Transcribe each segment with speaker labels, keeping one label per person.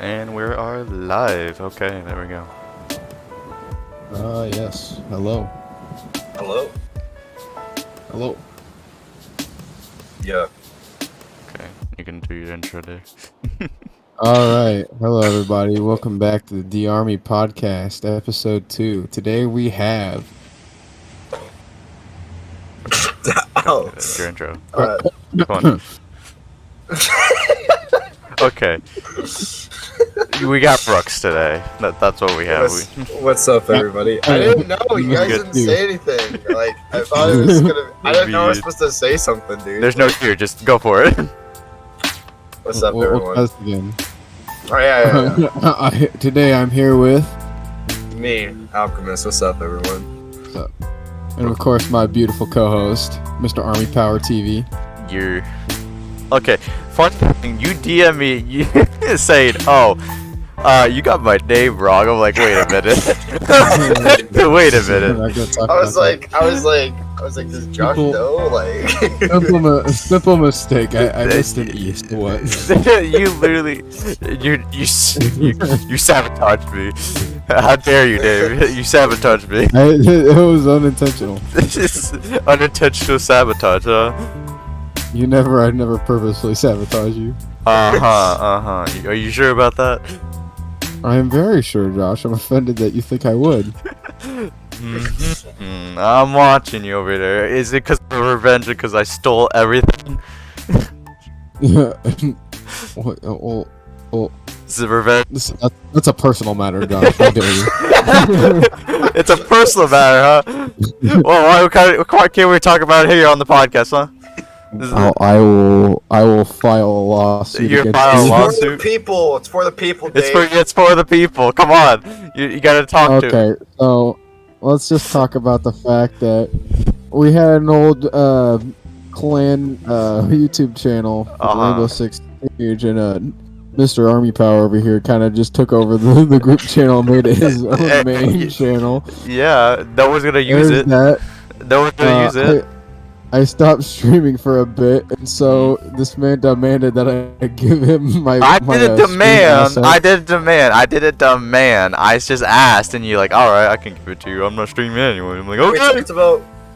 Speaker 1: And we are live. Okay, there we go.
Speaker 2: Yes. Hello.
Speaker 3: Hello?
Speaker 2: Hello.
Speaker 3: Yeah.
Speaker 1: Okay, you can do your intro there.
Speaker 2: Alright. Hello, everybody. Welcome back to the Army Podcast, Episode 2. Today we have...
Speaker 3: Oh.
Speaker 1: Your intro.
Speaker 3: Uh,
Speaker 1: Come on. Okay. We got Brooks today. That's what we have.
Speaker 3: what's up, everybody? I didn't know. You guys didn't say anything. Like, I thought it was gonna... I didn't know I was supposed to say something, dude.
Speaker 1: There's no fear. Just go for it.
Speaker 3: What's up,
Speaker 2: We'll
Speaker 3: everyone?
Speaker 2: test again.
Speaker 3: Oh, yeah.
Speaker 2: Today I'm here with...
Speaker 3: Me, Alchemist. What's up, everyone?
Speaker 2: And of course, my beautiful co-host, Mr. ArmypowerTV.
Speaker 1: You're... Okay, fun thing, you DM me, you saying, oh, you got my name wrong. I'm like, wait a minute. Wait a minute.
Speaker 3: I was like, does Josh know? Like,
Speaker 2: simple mistake. I missed an E. What?
Speaker 1: You literally, you sabotaged me. How dare you, Dave? You sabotaged me.
Speaker 2: It was unintentional.
Speaker 1: This is unintentional sabotage, huh?
Speaker 2: I never purposely sabotage you.
Speaker 1: Are you sure about that?
Speaker 2: I am very sure, Josh. I'm offended that you think I would.
Speaker 1: I'm watching you over there. Is it because of revenge or because I stole everything?
Speaker 2: Well,
Speaker 1: Is it revenge?
Speaker 2: that's a personal matter, Josh. How dare you?
Speaker 1: It's a personal matter, huh? Well, why can't we talk about it here on the podcast, huh?
Speaker 2: I will file a lawsuit.
Speaker 1: You're
Speaker 2: against
Speaker 1: file a
Speaker 2: you.
Speaker 1: lawsuit?
Speaker 3: It's for the people. It's for the people, Dave.
Speaker 1: It's for the people. Come on, you gotta talk to.
Speaker 2: Okay, so let's just talk about the fact that we had an old clan YouTube channel, Rainbow Six Siege, and Mr. Army Power over here kind of just took over the group channel and made it his own main channel.
Speaker 1: Yeah, no one's gonna use it. No one's gonna use it.
Speaker 2: I stopped streaming for a bit, and so this man demanded that I give him my.
Speaker 1: I didn't demand. I just asked, and you're like, "All right, I can give it to you. I'm not streaming anyway." I'm like, "Okay."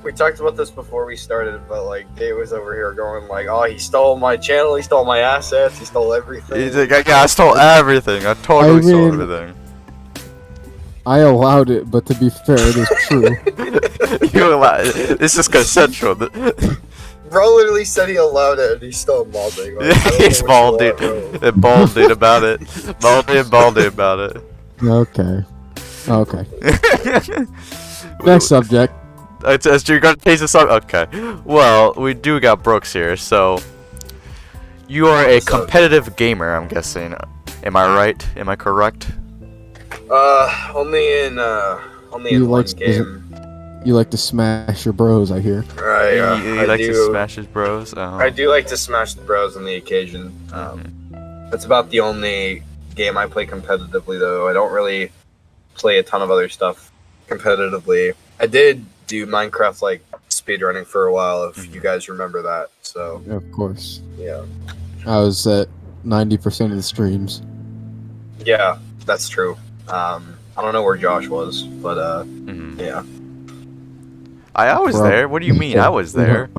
Speaker 3: We talked about this before we started, but like Dave was over here going like, "Oh, he stole my channel. He stole my assets. He stole everything."
Speaker 1: He's like, "Yeah, I stole everything. I totally stole everything."
Speaker 2: I allowed it, but to be fair, it is true.
Speaker 1: You allowed it. This is consensual.
Speaker 3: Bro literally said he allowed it, and he's still balding. Like,
Speaker 1: He's balding. Balding about it. Balding about it.
Speaker 2: Okay. Next subject.
Speaker 1: You're gonna change the subject. Okay. Well, we do got Brooks here, so you are a competitive gamer, I'm guessing. Am I right? Am I correct?
Speaker 3: Only in one game.
Speaker 2: You like to smash your bros, I hear.
Speaker 1: Right, you like to smash his bros?
Speaker 3: I do like to smash the bros on the occasion. That's about the only game I play competitively, though. I don't really play a ton of other stuff competitively. I did do Minecraft, like, speedrunning for a while, if you guys remember that, so...
Speaker 2: Of course.
Speaker 3: Yeah.
Speaker 2: I was at 90% of the streams.
Speaker 3: Yeah, that's true. I don't know where Josh was, but yeah.
Speaker 1: I was there. What do you mean? I was there.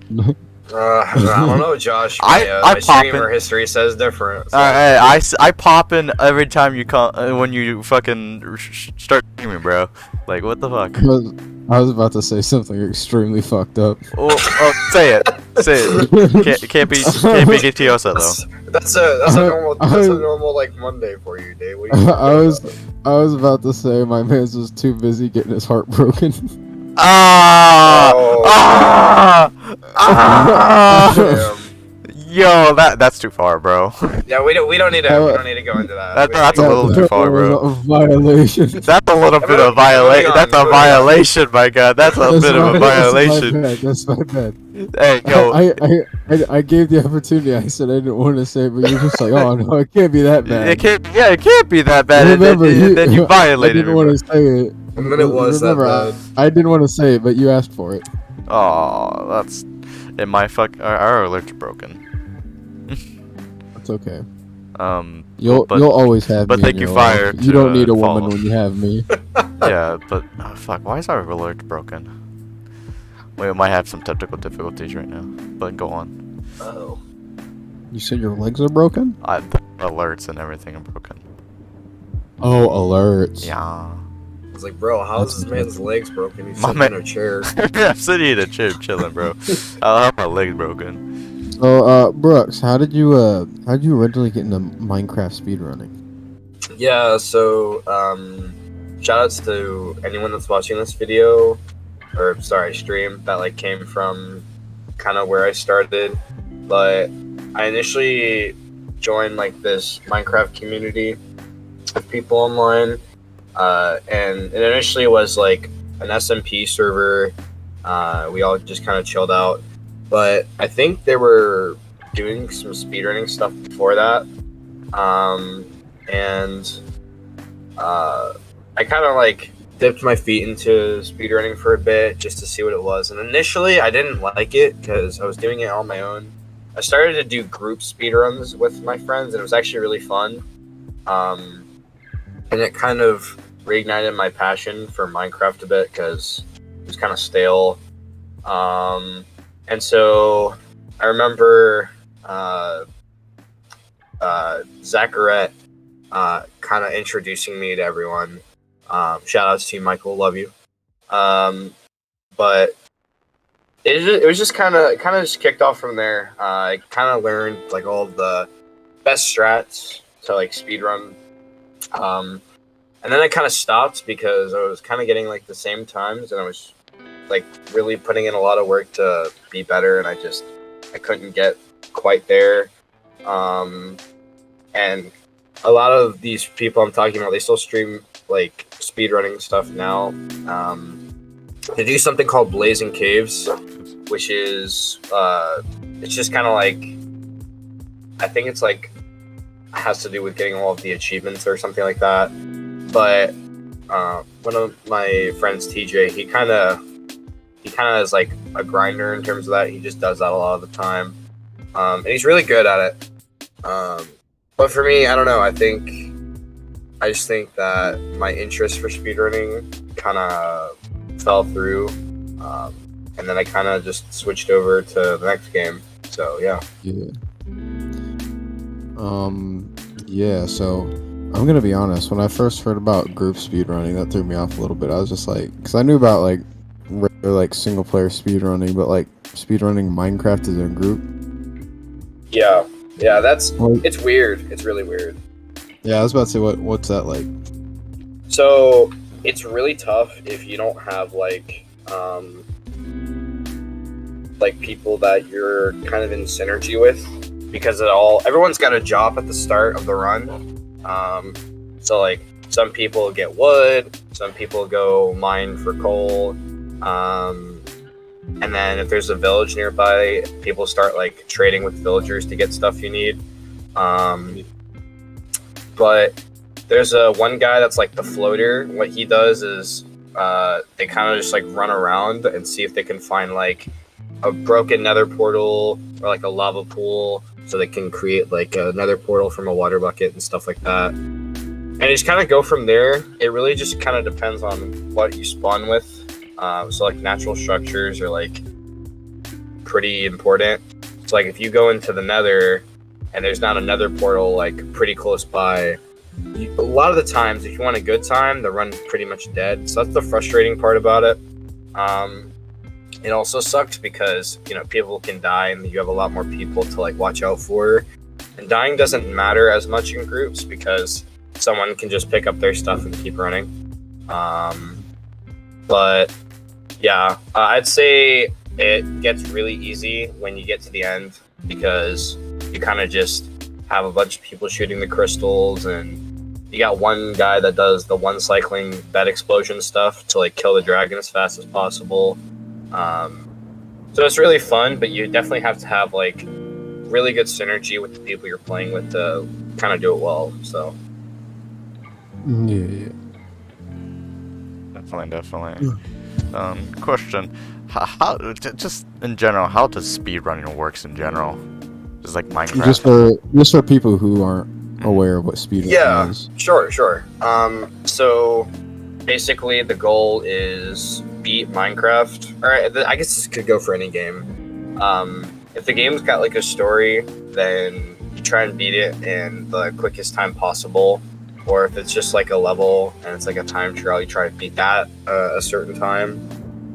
Speaker 3: I don't know, Josh. My streamer history says different. So.
Speaker 1: I pop in every time you come when you fucking start streaming, bro. Like, what the fuck?
Speaker 2: I was about to say something extremely fucked up.
Speaker 1: Oh, say it. Can't be GTOsa though.
Speaker 3: That's a normal like Monday for you, Dave. What are you
Speaker 2: I was about to say my man's was too busy getting his heart broken.
Speaker 1: Yo, that's too far, bro.
Speaker 3: Yeah, we don't need to go into that.
Speaker 1: That's a little too far, bro.
Speaker 2: A violation.
Speaker 1: That's a little bit of violation. That's a violation, my god. That's a bit of a violation.
Speaker 2: That's my bad.
Speaker 1: Hey, yo.
Speaker 2: I gave the opportunity. I said I didn't want to say it, but you're just like, oh no, it can't be that bad.
Speaker 1: It can't be that bad.
Speaker 2: Remember,
Speaker 1: then you violated.
Speaker 2: I didn't want to say it.
Speaker 3: And then it was that bad.
Speaker 2: I didn't want to say it, but you asked for it.
Speaker 1: Oh, that's. Our alert's broken.
Speaker 2: It's okay. You'll always have
Speaker 1: but
Speaker 2: me.
Speaker 1: thank
Speaker 2: in
Speaker 1: you,
Speaker 2: your
Speaker 1: Fire.
Speaker 2: life. You don't need a
Speaker 1: follow.
Speaker 2: woman when you have me.
Speaker 1: Yeah, but fuck. Why is our alert broken? We might have some technical difficulties right now. But go on.
Speaker 3: Oh.
Speaker 2: You said your legs are broken?
Speaker 1: The alerts and everything are broken.
Speaker 2: Oh, alerts.
Speaker 1: Yeah.
Speaker 3: I was like, bro, how's this man's legs broken? He's
Speaker 1: My
Speaker 3: sitting
Speaker 1: man-
Speaker 3: in a chair.
Speaker 1: I'm sitting in a chair chilling, bro. I'll have my legs broken.
Speaker 2: So, Brooks, how did you originally get into Minecraft speedrunning?
Speaker 3: Yeah, so shoutouts to anyone that's watching this video, or sorry, stream that like came from kind of where I started. But I initially joined like this Minecraft community of people online, and it initially was like an SMP server. We all just kind of chilled out, but I think they were doing some speedrunning stuff before that, and I kind of like dipped my feet into speedrunning for a bit just to see what it was. And initially, I didn't like it because I was doing it on my own. I started to do group speedruns with my friends, and it was actually really fun. And it kind of reignited my passion for Minecraft a bit because it was kind of stale. And so I remember Zacharet kind of introducing me to everyone. Shout outs to you, Michael. Love you. But it was just kind of just kicked off from there. I kind of learned like all of the best strats to like speedrun. And then I kind of stopped because I was kind of getting like the same times, and I was like really putting in a lot of work to be better, and I couldn't get quite there. And a lot of these people I'm talking about, they still stream like speedrunning stuff now. They do something called Blazing Caves, which is it's just kind of like, I think it's like has to do with getting all of the achievements or something like that. But one of my friends, TJ, he kind of is like a grinder in terms of that. He just does that a lot of the time, and he's really good at it. But for me, I don't know. I just think that my interest for speedrunning kind of fell through, and then I kind of just switched over to the next game. So yeah.
Speaker 2: Yeah. So I'm gonna be honest. When I first heard about group speedrunning, that threw me off a little bit. I was just like, because I knew about like regular like single player speedrunning, but like speedrunning Minecraft as a group.
Speaker 3: Yeah, it's weird. It's really weird.
Speaker 2: Yeah, I was about to say, what's that like?
Speaker 3: So it's really tough if you don't have like people that you're kind of in synergy with, because everyone's got a job at the start of the run. So like some people get wood, some people go mine for coal, and then if there's a village nearby, people start like trading with villagers to get stuff you need. But there's one guy that's like the floater. What he does is they kind of just like run around and see if they can find like a broken nether portal or like a lava pool, so they can create like a nether portal from a water bucket and stuff like that. And you just kind of go from there. It really just kind of depends on what you spawn with. So like natural structures are like pretty important. So like if you go into the nether and there's not a nether portal like pretty close by, a lot of the times if you want a good time, the run's pretty much dead. So that's the frustrating part about it. It also sucks because, you know, people can die and you have a lot more people to like watch out for. And dying doesn't matter as much in groups because someone can just pick up their stuff and keep running. But yeah, I'd say it gets really easy when you get to the end because you kind of just have a bunch of people shooting the crystals, and you got one guy that does the one cycling bed explosion stuff to like kill the dragon as fast as possible. So it's really fun, but you definitely have to have like really good synergy with the people you're playing with to kind of do it well. So
Speaker 2: Yeah.
Speaker 1: Definitely. Question: how just in general, how does speedrunning works in general? Just like Minecraft.
Speaker 2: Just for people who aren't aware of what speedrunning
Speaker 3: Yeah,
Speaker 2: is.
Speaker 3: sure. So basically the goal is beat Minecraft. Or I guess this could go for any game. If the game's got like a story, then you try and beat it in the quickest time possible. Or if it's just like a level and it's like a time trial, you try to beat that a certain time.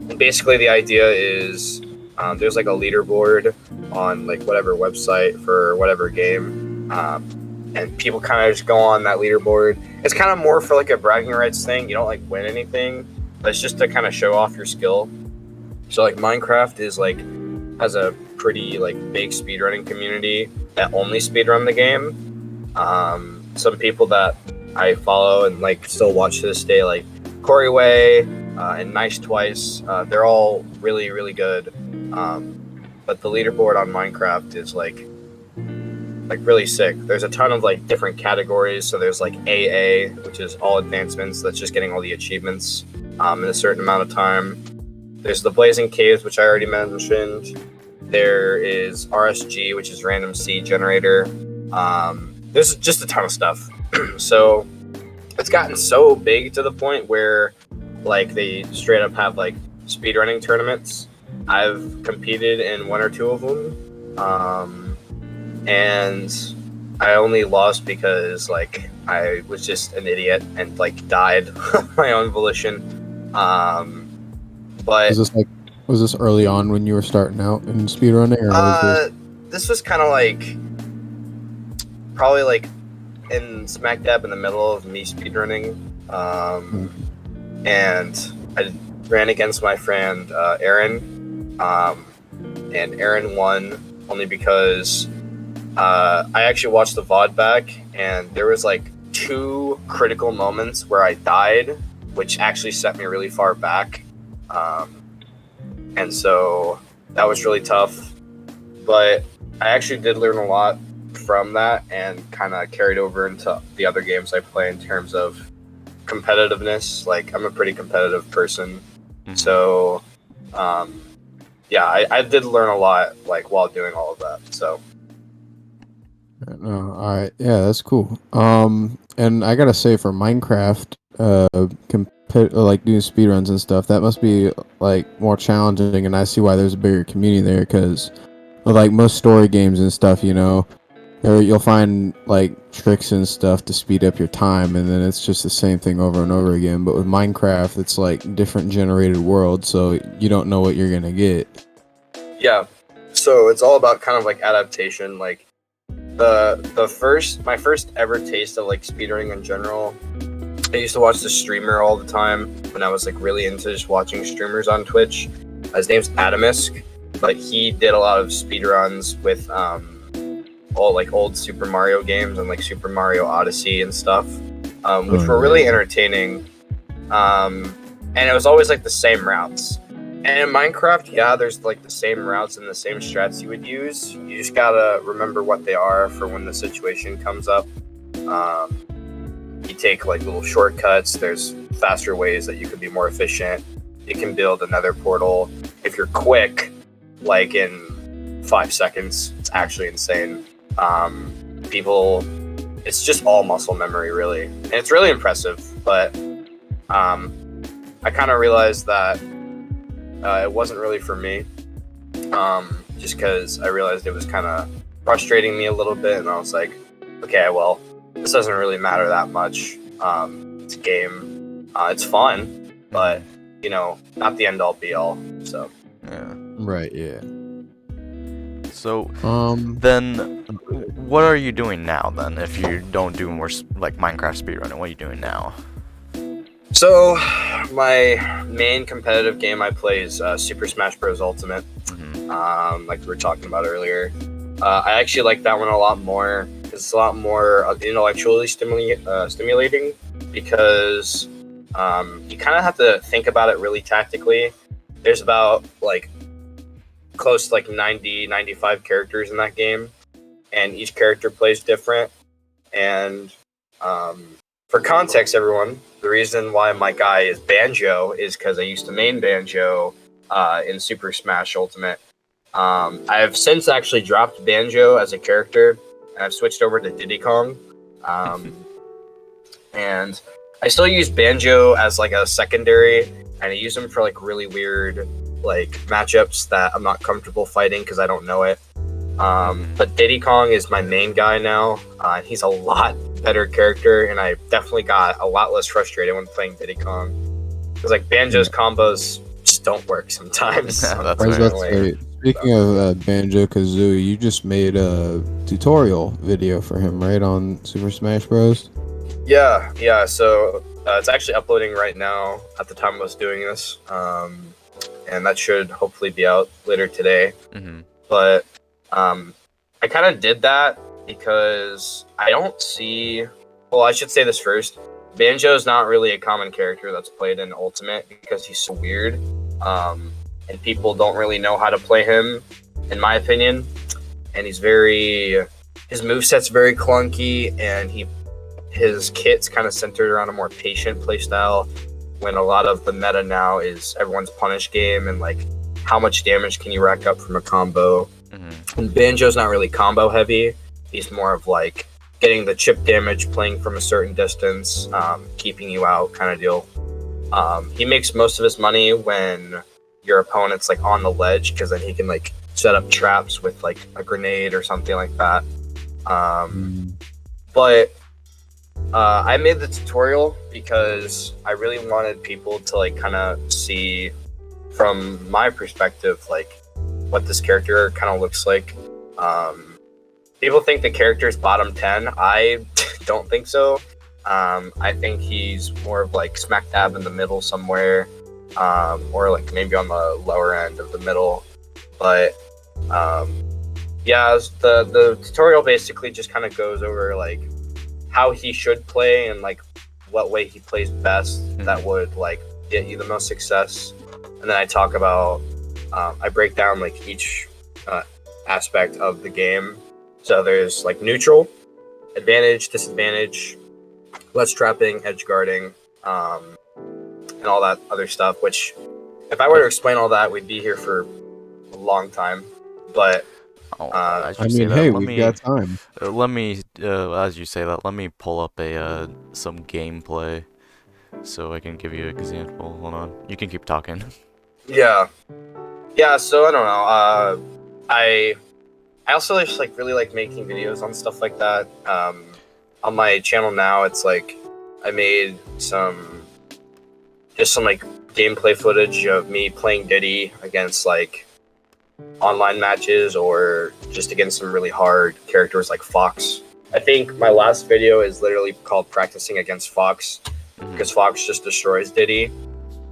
Speaker 3: And basically the idea is there's like a leaderboard on like whatever website for whatever game. And people kind of just go on that leaderboard. It's kind of more for like a bragging rights thing. You don't like win anything, but it's just to kind of show off your skill. So like Minecraft is like has a pretty like big speedrunning community that only speedrun the game. Some people that I follow and like still watch to this day, like Corey Way and Nice Twice, they're all really, really good. But the leaderboard on Minecraft is like really sick. There's a ton of like different categories. So there's like a.k.a., which is all advancements. That's just getting all the achievements in a certain amount of time. There's the Blazing Caves, which I already mentioned. There is RSG, which is random seed generator. There's just a ton of stuff. So it's gotten so big to the point where like they straight up have like speedrunning tournaments. I've competed in one or two of them. And I only lost because like I was just an idiot and like died of my own volition. But
Speaker 2: was this early on when you were starting out in speedrunning, or was
Speaker 3: this was kind of like probably like in smack dab in the middle of me speedrunning. And I ran against my friend Aaron, and Aaron won only because I actually watched the VOD back, and there was like 2 critical moments where I died, which actually set me really far back. And so that was really tough. But I actually did learn a lot from that and kind of carried over into the other games I play in terms of competitiveness. Like, I'm a pretty competitive person. So, yeah, I did learn a lot, like, while doing all of that, so.
Speaker 2: No, all right, yeah, that's cool. And I gotta say, for Minecraft, like doing speedruns and stuff, that must be like more challenging, and I see why there's a bigger community there, because like most story games and stuff, you know, you'll find like tricks and stuff to speed up your time, and then it's just the same thing over and over again. But with Minecraft, it's like different generated world, so you don't know what you're gonna get.
Speaker 3: Yeah, so it's all about kind of like adaptation. Like my first ever taste of like speedrunning in general, I used to watch the streamer all the time when I was like really into just watching streamers on Twitch. His name's Alchemiist, but he did a lot of speedruns with all like old Super Mario games and like Super Mario Odyssey and stuff, which were really entertaining. And it was always like the same routes. And in Minecraft, yeah, there's like the same routes and the same strats you would use. You just gotta remember what they are for when the situation comes up. You take like little shortcuts. There's faster ways that you can be more efficient. You can build another portal. If you're quick, like in 5 seconds, it's actually insane. It's just all muscle memory, really. And it's really impressive, but I kind of realized that it wasn't really for me, just because I realized it was kind of frustrating me a little bit, and I was like, okay, well, this doesn't really matter that much. It's a game. It's fun, but, you know, not the end-all be-all, so.
Speaker 1: Yeah.
Speaker 2: Right, yeah.
Speaker 1: So, then, what are you doing now, then, if you don't do more, like, Minecraft speedrunning? What are you doing now?
Speaker 3: So, my main competitive game I play is Super Smash Bros. Ultimate, like we were talking about earlier. I actually like that one a lot more. It's a lot more intellectually stimulating, because you kind of have to think about it really tactically. There's about, like, close to, like, 95 characters in that game, and each character plays different. And for context, everyone, the reason why my guy is Banjo is because I used to main Banjo in Super Smash Ultimate. I have since actually dropped Banjo as a character, and I've switched over to Diddy Kong. And I still use Banjo as like a secondary, and I use him for like really weird like matchups that I'm not comfortable fighting because I don't know it. But Diddy Kong is my main guy now. He's a lot better character, and I definitely got a lot less frustrated when playing Diddy Kong. Because like Banjo's combos just don't work sometimes.
Speaker 1: Yeah, that's
Speaker 2: I was about to
Speaker 3: unfortunately.
Speaker 2: say, speaking of Banjo Kazooie, you just made a tutorial video for him, right, on Super Smash Bros.
Speaker 3: Yeah. So it's actually uploading right now at the time I was doing this, and that should hopefully be out later today. But I kind of did that because I don't see. Well, I should say this first. Banjo is not really a common character that's played in Ultimate because he's so weird, and people don't really know how to play him, in my opinion. And his moveset's very clunky, and his kit's kind of centered around a more patient playstyle, when a lot of the meta now is everyone's punish game and like how much damage can you rack up from a combo. And Banjo's not really combo heavy. He's more of like getting the chip damage, playing from a certain distance, keeping you out kind of deal. He makes most of his money when your opponent's like on the ledge, because then he can like set up traps with like a grenade or something like that. But I made the tutorial because I really wanted people to like kind of see from my perspective like what this character kind of looks like. People think the character is bottom 10. I don't think so. I think he's more of like smack dab in the middle somewhere, or like maybe on the lower end of the middle. But yeah, the tutorial basically just kind of goes over like how he should play and like what way he plays best that would like get you the most success. And then I talk about I break down like each aspect of the game. So there's like neutral, advantage, disadvantage, less trapping, edge guarding, and all that other stuff, which if I were to explain all that, we'd be here for a long time. But
Speaker 2: I mean, hey, we've got time.
Speaker 1: Let me, as you say that, let me pull up some gameplay so I can give you an example. Hold on, you can keep talking.
Speaker 3: Yeah. So I don't know. I also just like really like making videos on stuff like that. On my channel now, it's like I made some like gameplay footage of me playing Diddy against like online matches, or just against some really hard characters like Fox. I think my last video is literally called practicing against Fox, because Fox just destroys Diddy,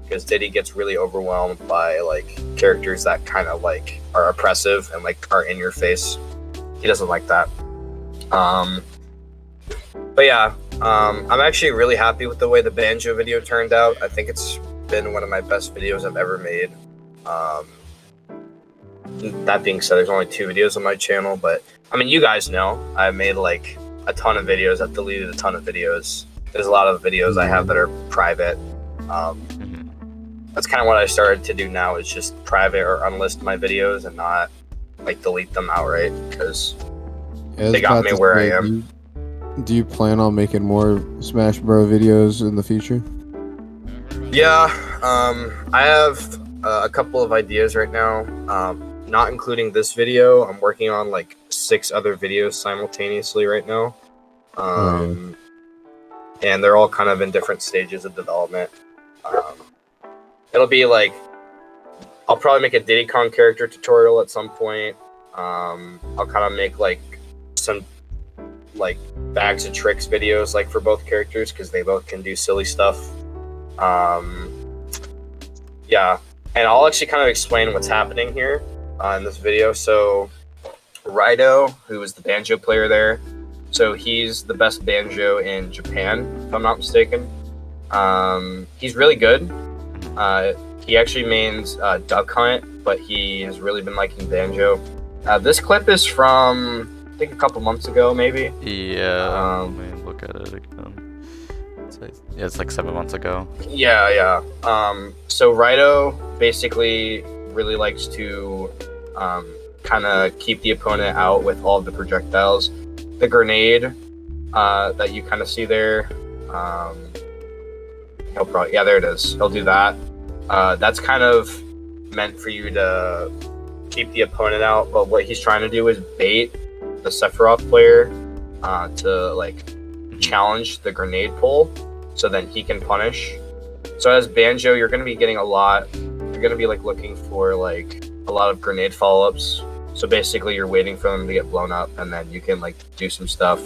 Speaker 3: because Diddy gets really overwhelmed by like characters that kind of like are oppressive and like are in your face. He doesn't like that. But yeah, I'm actually really happy with the way the Banjo video turned out. I think it's been one of my best videos I've ever made. That being said, there's only 2 videos on my channel, but I mean, you guys know I made like a ton of videos. I've deleted a ton of videos. There's a lot of videos I have that are private. That's kind of what I started to do now, is just private or unlist my videos and not like delete them outright, because they got me where I am.
Speaker 2: Do you plan on making more Smash Bros videos in the future?
Speaker 3: Yeah, I have a couple of ideas right now, not including this video. I'm working on like 6 other videos simultaneously right now, and they're all kind of in different stages of development. It'll be like, I'll probably make a Diddy Kong character tutorial at some point. I'll kind of make like some like bags of tricks videos like for both characters, because they both can do silly stuff. Yeah, and I'll actually kind of explain what's happening here in this video. So Raito, who is the Banjo player there, so he's the best Banjo in Japan, if I'm not mistaken. He's really good. He actually mains Duck Hunt, but he has really been liking Banjo. This clip is from, I think, a couple months ago, maybe.
Speaker 1: Yeah, let me look at it again. It's like 7 months ago.
Speaker 3: Yeah. So Raito basically really likes to kind of keep the opponent out with all of the projectiles. The grenade that you kind of see there. He'll probably, yeah, there it is. He'll do that. That's kind of meant for you to keep the opponent out, but what he's trying to do is bait the Sephiroth player to like challenge the grenade pull, so then he can punish. So as Banjo, you're going to be getting a lot. You're going to be like looking for like a lot of grenade follow-ups. So basically, you're waiting for them to get blown up, and then you can like do some stuff.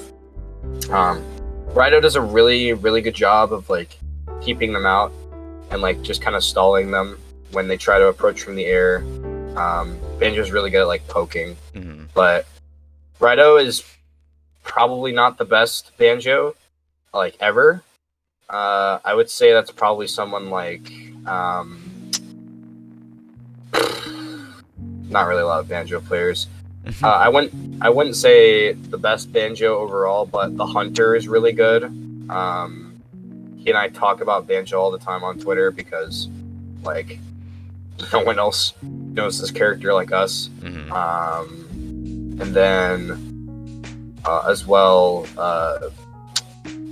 Speaker 3: Rido does a really, really good job of like keeping them out and like just kind of stalling them when they try to approach from the air. Banjo's really good at like poking, but Rido is probably not the best Banjo like ever. I would say that's probably someone like not really a lot of Banjo players. I wouldn't say the best Banjo overall, but the Hunter is really good. He and I talk about Banjo all the time on Twitter because like no one else knows this character like us. And then as well,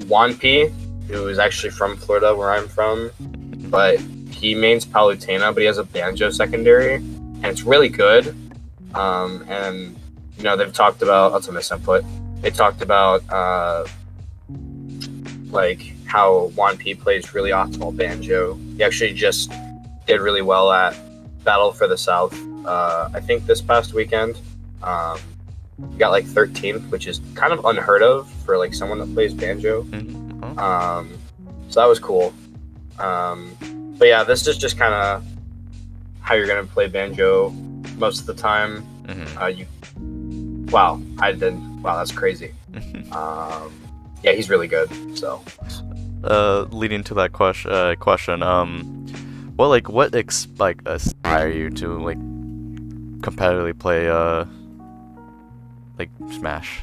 Speaker 3: Wanpi, who is actually from Florida, where I'm from, but he mains Palutena, but he has a Banjo secondary, and it's really good. And you know, they've talked about, that's a misinput. They talked about like how Wanpi plays really optimal Banjo. He actually just did really well at Battle for the South. I think this past weekend, he got like 13th, which is kind of unheard of for like someone that plays Banjo. So that was cool. But yeah, this is just kind of how you're gonna play Banjo most of the time. Wow, that's crazy. Yeah, he's really good. So,
Speaker 1: leading to that question, what inspire you to like competitively play like Smash?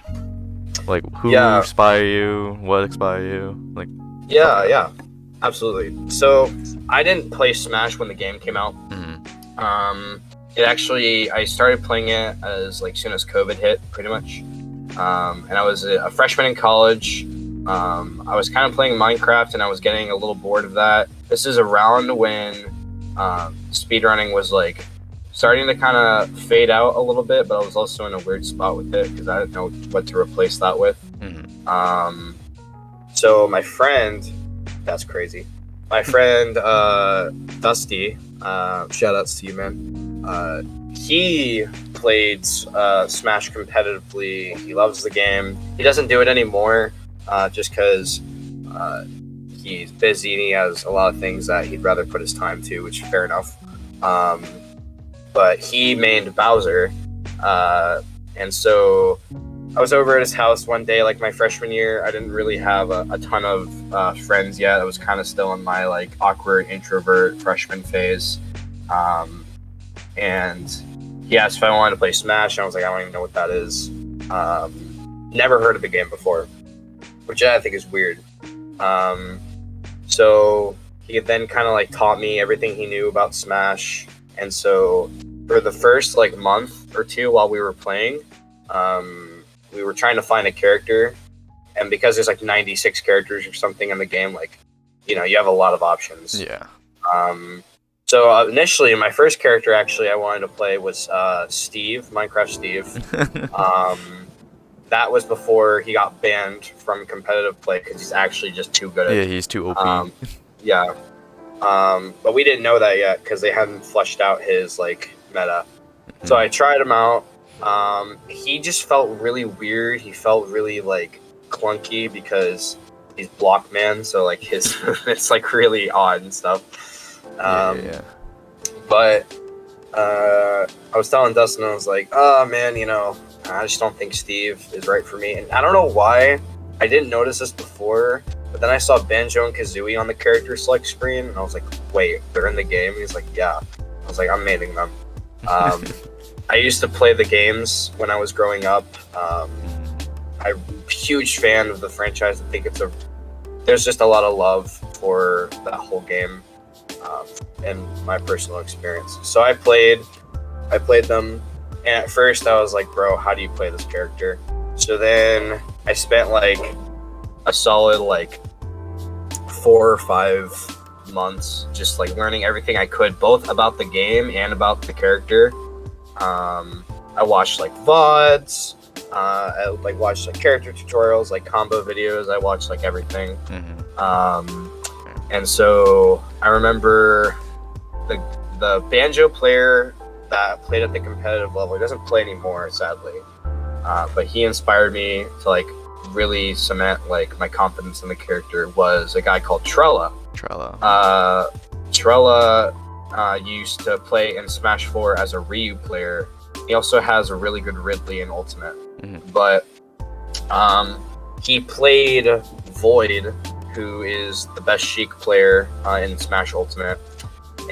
Speaker 1: Like who inspire you? What inspire you? Like
Speaker 3: yeah, absolutely. So I didn't play Smash when the game came out. It actually, I started playing it as like soon as COVID hit, pretty much. And I was a freshman in college. I was kind of playing Minecraft, and I was getting a little bored of that. This is around when speedrunning was like starting to kind of fade out a little bit, but I was also in a weird spot with it because I didn't know what to replace that with. So my friend, that's crazy. My friend Dusty, shout outs to you, man. He played Smash competitively. He loves the game. He doesn't do it anymore just because he's busy and he has a lot of things that he'd rather put his time to, which is fair enough. But he mained Bowser. And so I was over at his house one day, like my freshman year. I didn't really have a ton of friends yet. I was kind of still in my like awkward introvert freshman phase. And he asked if I wanted to play Smash, and I was like, I don't even know what that is. Never heard of the game before, which I think is weird. So he then kind of like taught me everything he knew about Smash. And so for the first like month or two while we were playing, we were trying to find a character. And because there's like 96 characters or something in the game, like, you know, you have a lot of options.
Speaker 1: Yeah.
Speaker 3: So initially, my first character actually I wanted to play was Steve, Minecraft Steve. That was before he got banned from competitive play because he's actually just too good at it.
Speaker 1: Yeah, he's too OP.
Speaker 3: Yeah. But we didn't know that yet because they hadn't fleshed out his like meta. So I tried him out. He just felt really weird. He felt really like clunky because he's block man, so like his it's like really odd and stuff. But I was telling Dustin, I was like, oh man, you know, I just don't think Steve is right for me. And I don't know why. I didn't notice this before, but then I saw Banjo and Kazooie on the character select screen, and I was like, wait, they're in the game? And he's like, yeah. I was like, I'm maining them. I used to play the games when I was growing up. I'm a huge fan of the franchise. I think there's just a lot of love for that whole game. In my personal experience. So I played them, and at first I was like, bro, how do you play this character? So then I spent like a solid like 4 or 5 months, just like learning everything I could, both about the game and about the character. I watched like VODs, I like watched like character tutorials, like combo videos. I watched like everything. And so I remember the banjo player that played at the competitive level. He doesn't play anymore, sadly. But he inspired me to like really cement like my confidence in the character. Was a guy called Trella. Trella used to play in Smash 4 as a Ryu player. He also has a really good Ridley in Ultimate. But he played Void, who is the best Sheik player in Smash Ultimate,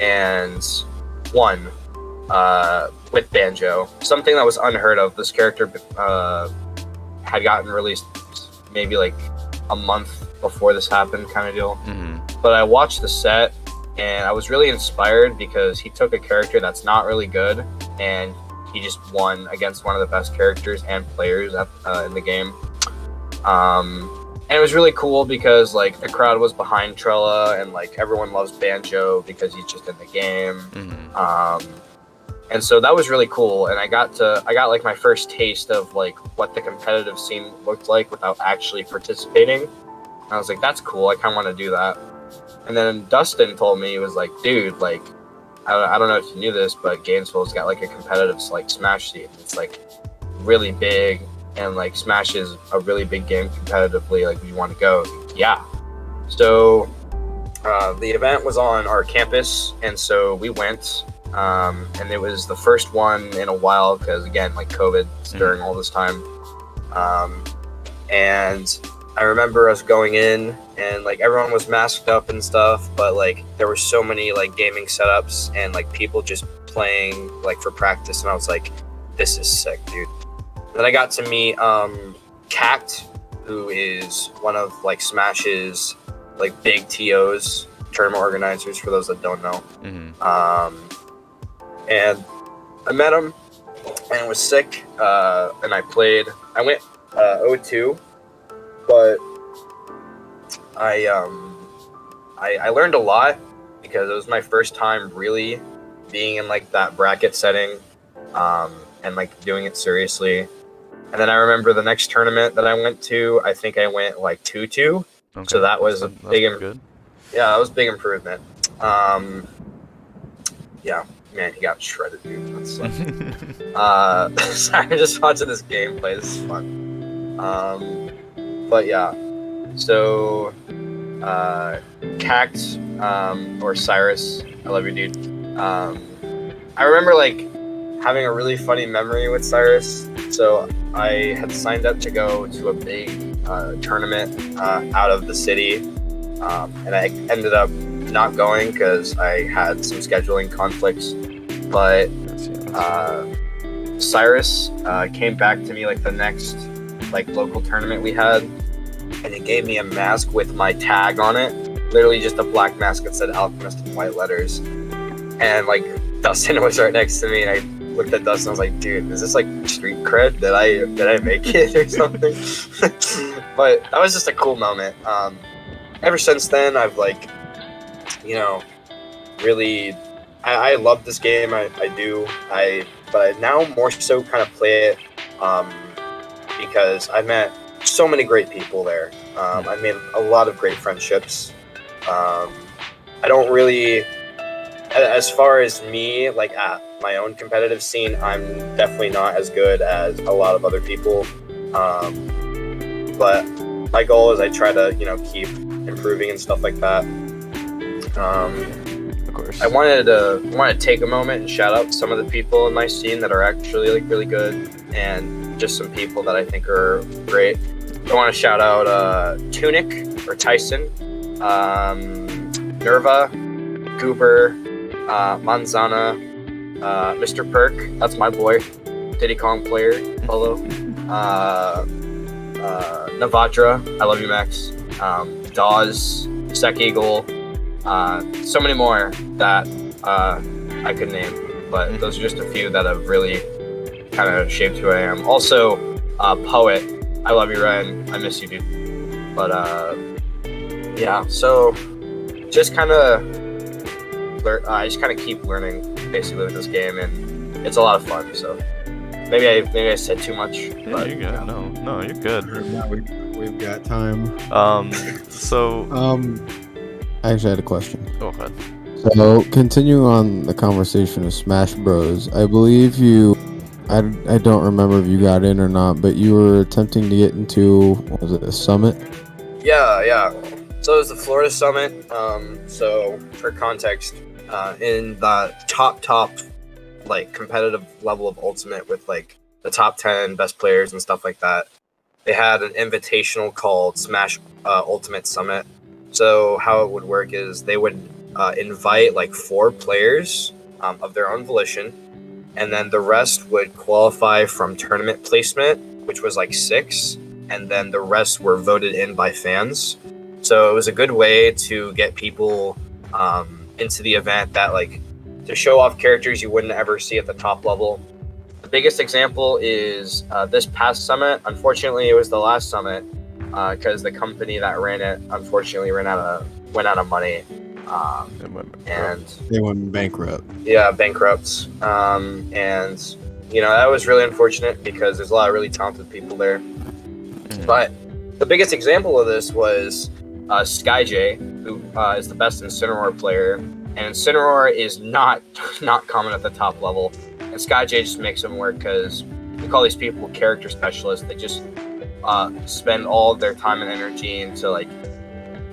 Speaker 3: and won with Banjo. Something that was unheard of. This character had gotten released maybe like a month before this happened, kind of deal. But I watched the set, and I was really inspired because he took a character that's not really good, and he just won against one of the best characters and players in the game. And it was really cool because like the crowd was behind Trella, and like everyone loves Banjo because he's just in the game. And so that was really cool, and I got like my first taste of like what the competitive scene looked like without actually participating. And I was like, that's cool, I kind of want to do that. And then Dustin told me, he was like, dude, like I don't know if you knew this, but Gainesville's got like a competitive like Smash scene. It's like really big, and like Smash is a really big game competitively. Like, you want to go? Yeah. So the event was on our campus, and so we went, and it was the first one in a while because again, like COVID during all this time. And I remember us going in, and like everyone was masked up and stuff, but like there were so many like gaming setups and like people just playing like for practice, and I was like, this is sick, dude. Then I got to meet Cact, who is one of like Smash's like big TOs, tournament organizers, for those that don't know. And I met him, and it was sick. And I played. I went 0-2. But I learned a lot because it was my first time really being in like that bracket setting, and like doing it seriously. And then I remember the next tournament that I went to, I think I went like 2-2. Okay. So that was a big that was a big improvement. Yeah, man, he got shredded, dude. That's sorry, just watching this gameplay. This is fun. But yeah, so Cact, or Cyrus, I love you, dude. I remember like having a really funny memory with Cyrus. So I had signed up to go to a big tournament out of the city, and I ended up not going because I had some scheduling conflicts. But Cyrus came back to me like the next like local tournament we had, and he gave me a mask with my tag on it, literally just a black mask that said Alchemist in white letters. And like Dustin was right next to me, and I looked at Dustin, I was like, dude, is this like street cred? Did I make it or something? But that was just a cool moment. Ever since then, I've like, you know, really I love this game. I do, but I now more so kind of play it because I met so many great people there. I made a lot of great friendships. I don't really, as far as me, like at my own competitive scene, I'm definitely not as good as a lot of other people. But my goal is I try to, you know, keep improving and stuff like that. Of course. I wanted to take a moment and shout out some of the people in my scene that are actually like really good, and just some people that I think are great. I want to shout out Tunic or Tyson, Nerva, Goober, Manzana, Mr. Perk, that's my boy, Diddy Kong player, Polo, Navatra, I love you, Max, Dawes, Sec Eagle, so many more that I could name, but those are just a few that have really kind of shaped who I am. Also, Poet, I love you, Ryan. I miss you, dude. But yeah, so just kind of I just kind of keep learning basically with this game, and it's a lot of fun. So maybe I said too much.
Speaker 1: Yeah,
Speaker 3: but,
Speaker 1: you're good. No, you're good.
Speaker 2: Yeah, we've got time.
Speaker 1: So
Speaker 2: I actually had a question.
Speaker 1: go ahead.
Speaker 2: So, continuing on the conversation of Smash Bros, I believe I don't remember if you got in or not, but you were attempting to get into, what was it, a summit?
Speaker 3: Yeah. So it was the Florida Summit. So for context, in the top like competitive level of Ultimate with like the top 10 best players and stuff like that, they had an invitational called Smash Ultimate Summit. So how it would work is they would invite like 4 players of their own volition, and then the rest would qualify from tournament placement, which was like 6, and then the rest were voted in by fans. So it was a good way to get people into the event that like to show off characters you wouldn't ever see at the top level. The biggest example is this past summit. Unfortunately, it was the last summit because the company that ran it unfortunately went out of money. And
Speaker 2: They went bankrupt.
Speaker 3: Yeah, bankrupt. And you know, that was really unfortunate because there's a lot of really talented people there. But the biggest example of this was SkyJ, who is the best Incineroar player, and Incineroar is not common at the top level, and SkyJ just makes them work because we call these people character specialists. They just spend all of their time and energy into like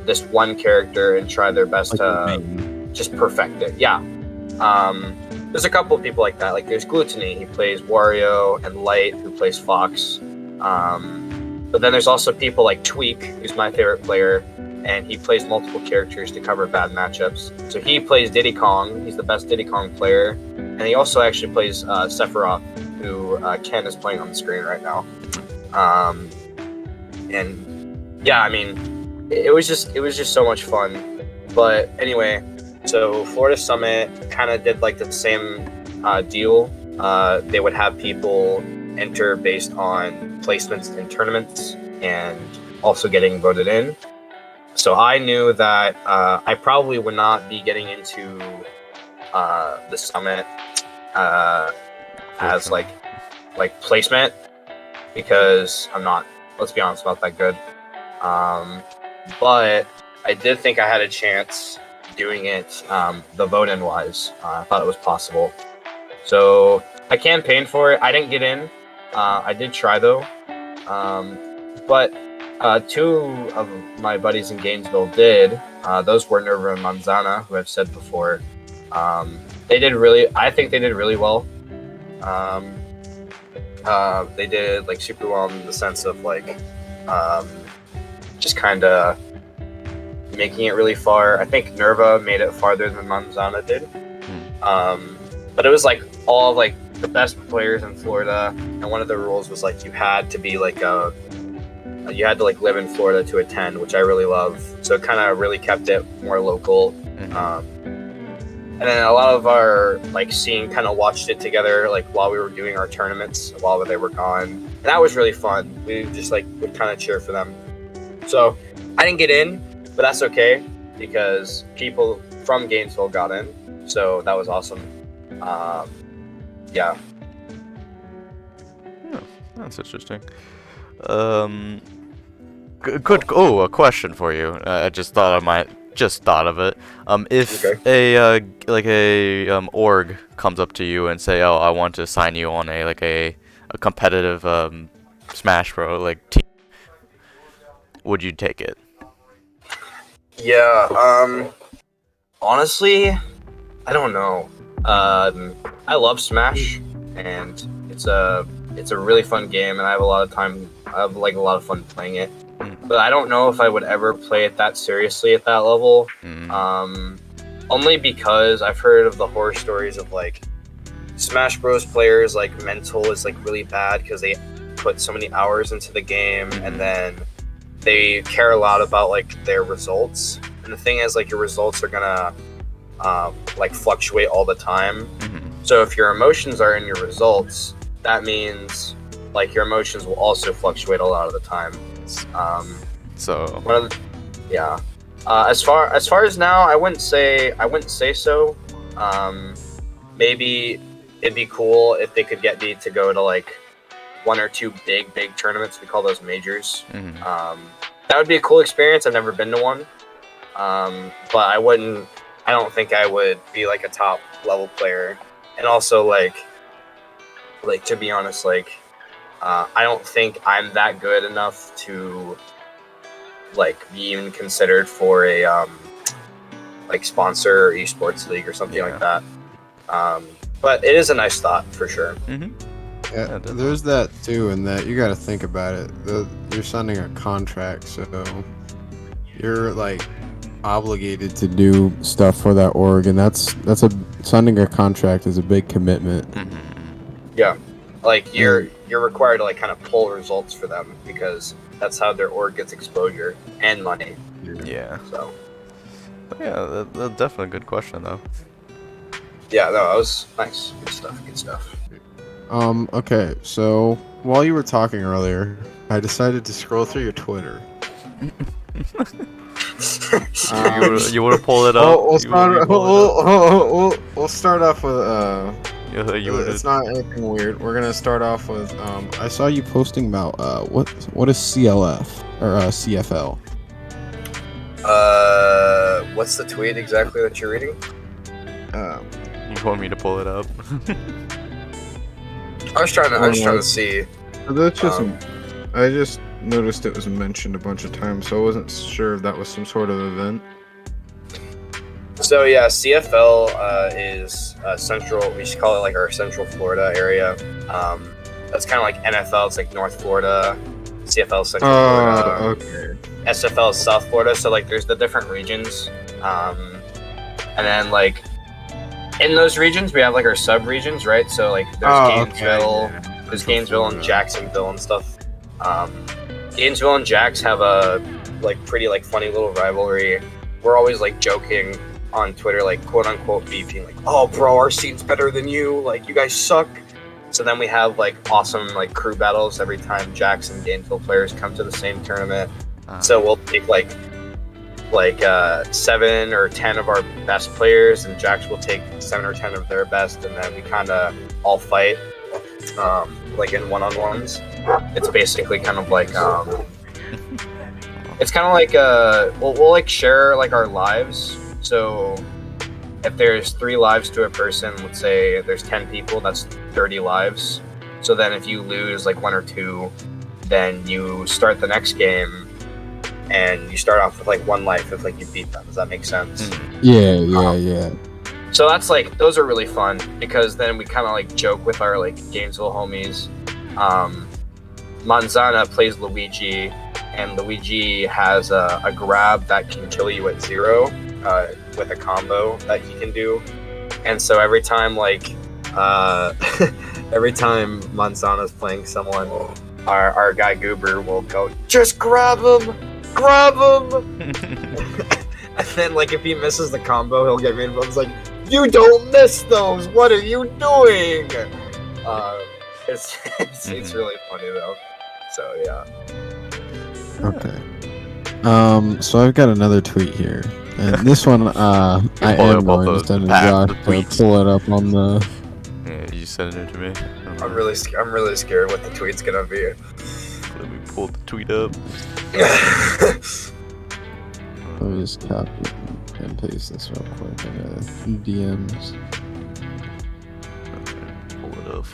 Speaker 3: this one character and try their best to just perfect it. Yeah. There's a couple of people like that. Like there's Gluttony, he plays Wario, and Light, who plays Fox. But then there's also people like Tweak, who's my favorite player, and he plays multiple characters to cover bad matchups. So he plays Diddy Kong. He's the best Diddy Kong player, and he also actually plays Sephiroth, who Ken is playing on the screen right now. And yeah, I mean, it was just so much fun. But anyway, so Florida Summit kind of did like the same deal. They would have people enter based on placements in tournaments and also getting voted in. So I knew that I probably would not be getting into the summit as like placement because I'm not, let's be honest, not that good. But I did think I had a chance doing it the vote-in wise. I thought it was possible. So I campaigned for it. I didn't get in. I did try though. But 2 of my buddies in Gainesville did. Those were Nerva and Manzana, who I've said before. I think they did really well. They did like super well in the sense of like just kind of making it really far. I think Nerva made it farther than Manzana did. But it was like all of like the best players in Florida, and one of the rules was like you had to be like you had to like live in Florida to attend, which I really love. So it kind of really kept it more local. And then a lot of our like scene kind of watched it together, like while we were doing our tournaments while they were gone, and that was really fun. We just like would kind of cheer for them. So I didn't get in, but that's okay because people from Gainesville got in, so that was awesome. Yeah.
Speaker 1: That's interesting. Good. Oh, a question for you. I just thought of it. If a org comes up to you and say, "Oh, I want to sign you on a competitive Smash Bros. Like team," would you take it?
Speaker 3: Yeah. Honestly, I don't know. I love Smash, and it's a really fun game, and I have a lot of fun playing it. But I don't know if I would ever play it that seriously at that level. Only because I've heard of the horror stories of like Smash Bros. Players like mental is like really bad because they put so many hours into the game, and then they care a lot about like their results. And the thing is, like, your results are gonna like fluctuate all the time. So if your emotions are in your results, that means like your emotions will also fluctuate a lot of the time.
Speaker 1: So.
Speaker 3: Yeah. As far as now, I wouldn't say so. Maybe it'd be cool if they could get me to go to like 1 or 2 big tournaments. We call those majors. That would be a cool experience. I've never been to one. But I don't think I would be like a top level player. And also like to be honest, like I don't think I'm that good enough to like be even considered for a like sponsor or esports league or something like that. But it is a nice thought for sure.
Speaker 4: Yeah, there's that too, and that you got to think about it. You're signing a contract, so you're like obligated to do stuff for that org, and signing a contract is a big commitment.
Speaker 3: Yeah, like you're required to like kind of pull results for them because that's how their org gets exposure and money.
Speaker 1: Yeah.
Speaker 3: So.
Speaker 1: But yeah, that's definitely a good question though.
Speaker 3: Yeah, no, that was nice. Good stuff.
Speaker 4: Okay, so while you were talking earlier, I decided to scroll through your Twitter.
Speaker 1: You want to pull it up?
Speaker 4: We'll start off with
Speaker 1: it's
Speaker 4: not anything weird. We're gonna start off with I saw you posting about what is CLF or CFL?
Speaker 3: What's the tweet exactly that you're reading?
Speaker 1: You want me to pull it up?
Speaker 3: I was trying to see.
Speaker 4: That's just I just noticed it was mentioned a bunch of times, so I wasn't sure if that was some sort of event.
Speaker 3: So yeah, CFL is central. We should call it like our Central Florida area. That's kind of like NFL. It's like North Florida. CFL Central Florida.
Speaker 4: Okay.
Speaker 3: SFL is South Florida. So like, there's the different regions, and then like in those regions we have like our sub regions, right? So like there's Gainesville, there's Gainesville and Jacksonville and stuff. Gainesville and Jax have a like pretty like funny little rivalry. We're always like joking on Twitter, like quote unquote beefing, like, oh bro, our scene's better than you, like you guys suck. So then we have like awesome like crew battles every time Jax and Gainesville players come to the same tournament. So we'll take like 7 or 10 of our best players, and Jax will take 7 or 10 of their best, and then we kind of all fight like in one-on-ones. It's basically kind of like it's kind of like we'll like share like our lives. So if there's 3 lives to a person, let's say there's 10 people, that's 30 lives. So then if you lose like 1 or 2, then you start the next game and you start off with like 1 life if like you beat them. Does that make sense?
Speaker 4: Yeah.
Speaker 3: So that's like, those are really fun because then we kind of like joke with our like Gainesville homies. Manzana plays Luigi, and Luigi has a grab that can kill you at 0 with a combo that he can do. And so every time like every time Manzana's playing someone, our guy Goober will go, just grab him. And then like if he misses the combo, he'll get rainbow. It's like, you don't miss those, what are you doing? It's really funny though. So yeah.
Speaker 4: Okay. So I've got another tweet here, and this one I am going to send Josh to pull it up on the.
Speaker 1: Yeah, you send it to me.
Speaker 3: I'm really scared what the tweet's gonna be.
Speaker 1: Let me pull the tweet up.
Speaker 4: Let me just copy and paste this real quick in DMs.
Speaker 1: Okay, pull it up.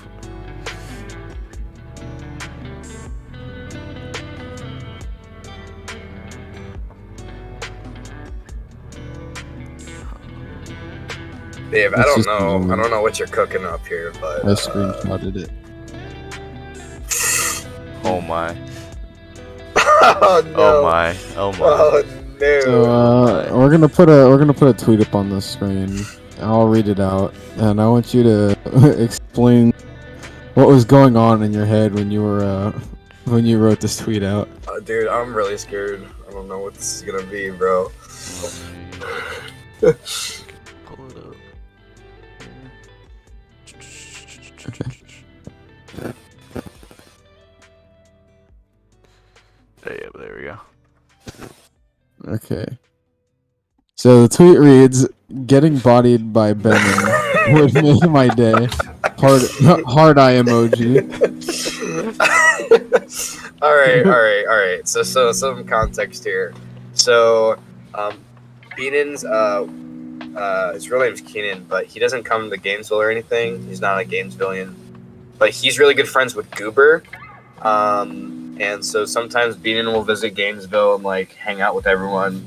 Speaker 3: Dave, I don't know what you're cooking up here, but
Speaker 4: I screenshotted it.
Speaker 1: Oh my.
Speaker 3: Oh no.
Speaker 1: Oh my. Oh my.
Speaker 3: Oh no.
Speaker 4: So we're gonna put a tweet up on the screen. I'll read it out, and I want you to explain what was going on in your head when you were when you wrote this tweet out.
Speaker 3: Dude, I'm really scared. I don't know what this is gonna be, bro.
Speaker 1: Pull it up. Yeah, there we go.
Speaker 2: Okay. So the tweet reads, "Getting bodied by Benin would make my day." Hard eye emoji.
Speaker 3: all right. So some context here. So, Keenan's his real name's Keenan, but he doesn't come to Gainesville or anything. He's not a Gainesvillian, but he's really good friends with Goober. And so sometimes Beanin will visit Gainesville and like hang out with everyone.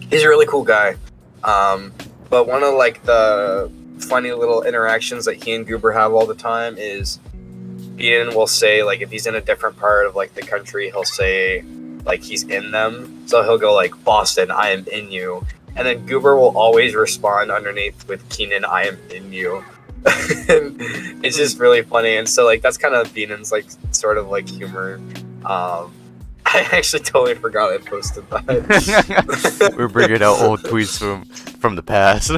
Speaker 3: He's a really cool guy. But one of like the funny little interactions that he and Goober have all the time is Beanin will say like if he's in a different part of like the country, he'll say like he's in them. So he'll go like, "Boston, I am in you." And then Goober will always respond underneath with, "Keenan, I am in you." And it's just really funny. And so like that's kind of Beanin's like sort of like humor. I actually totally forgot I posted that.
Speaker 1: We're bringing out old tweets from the past.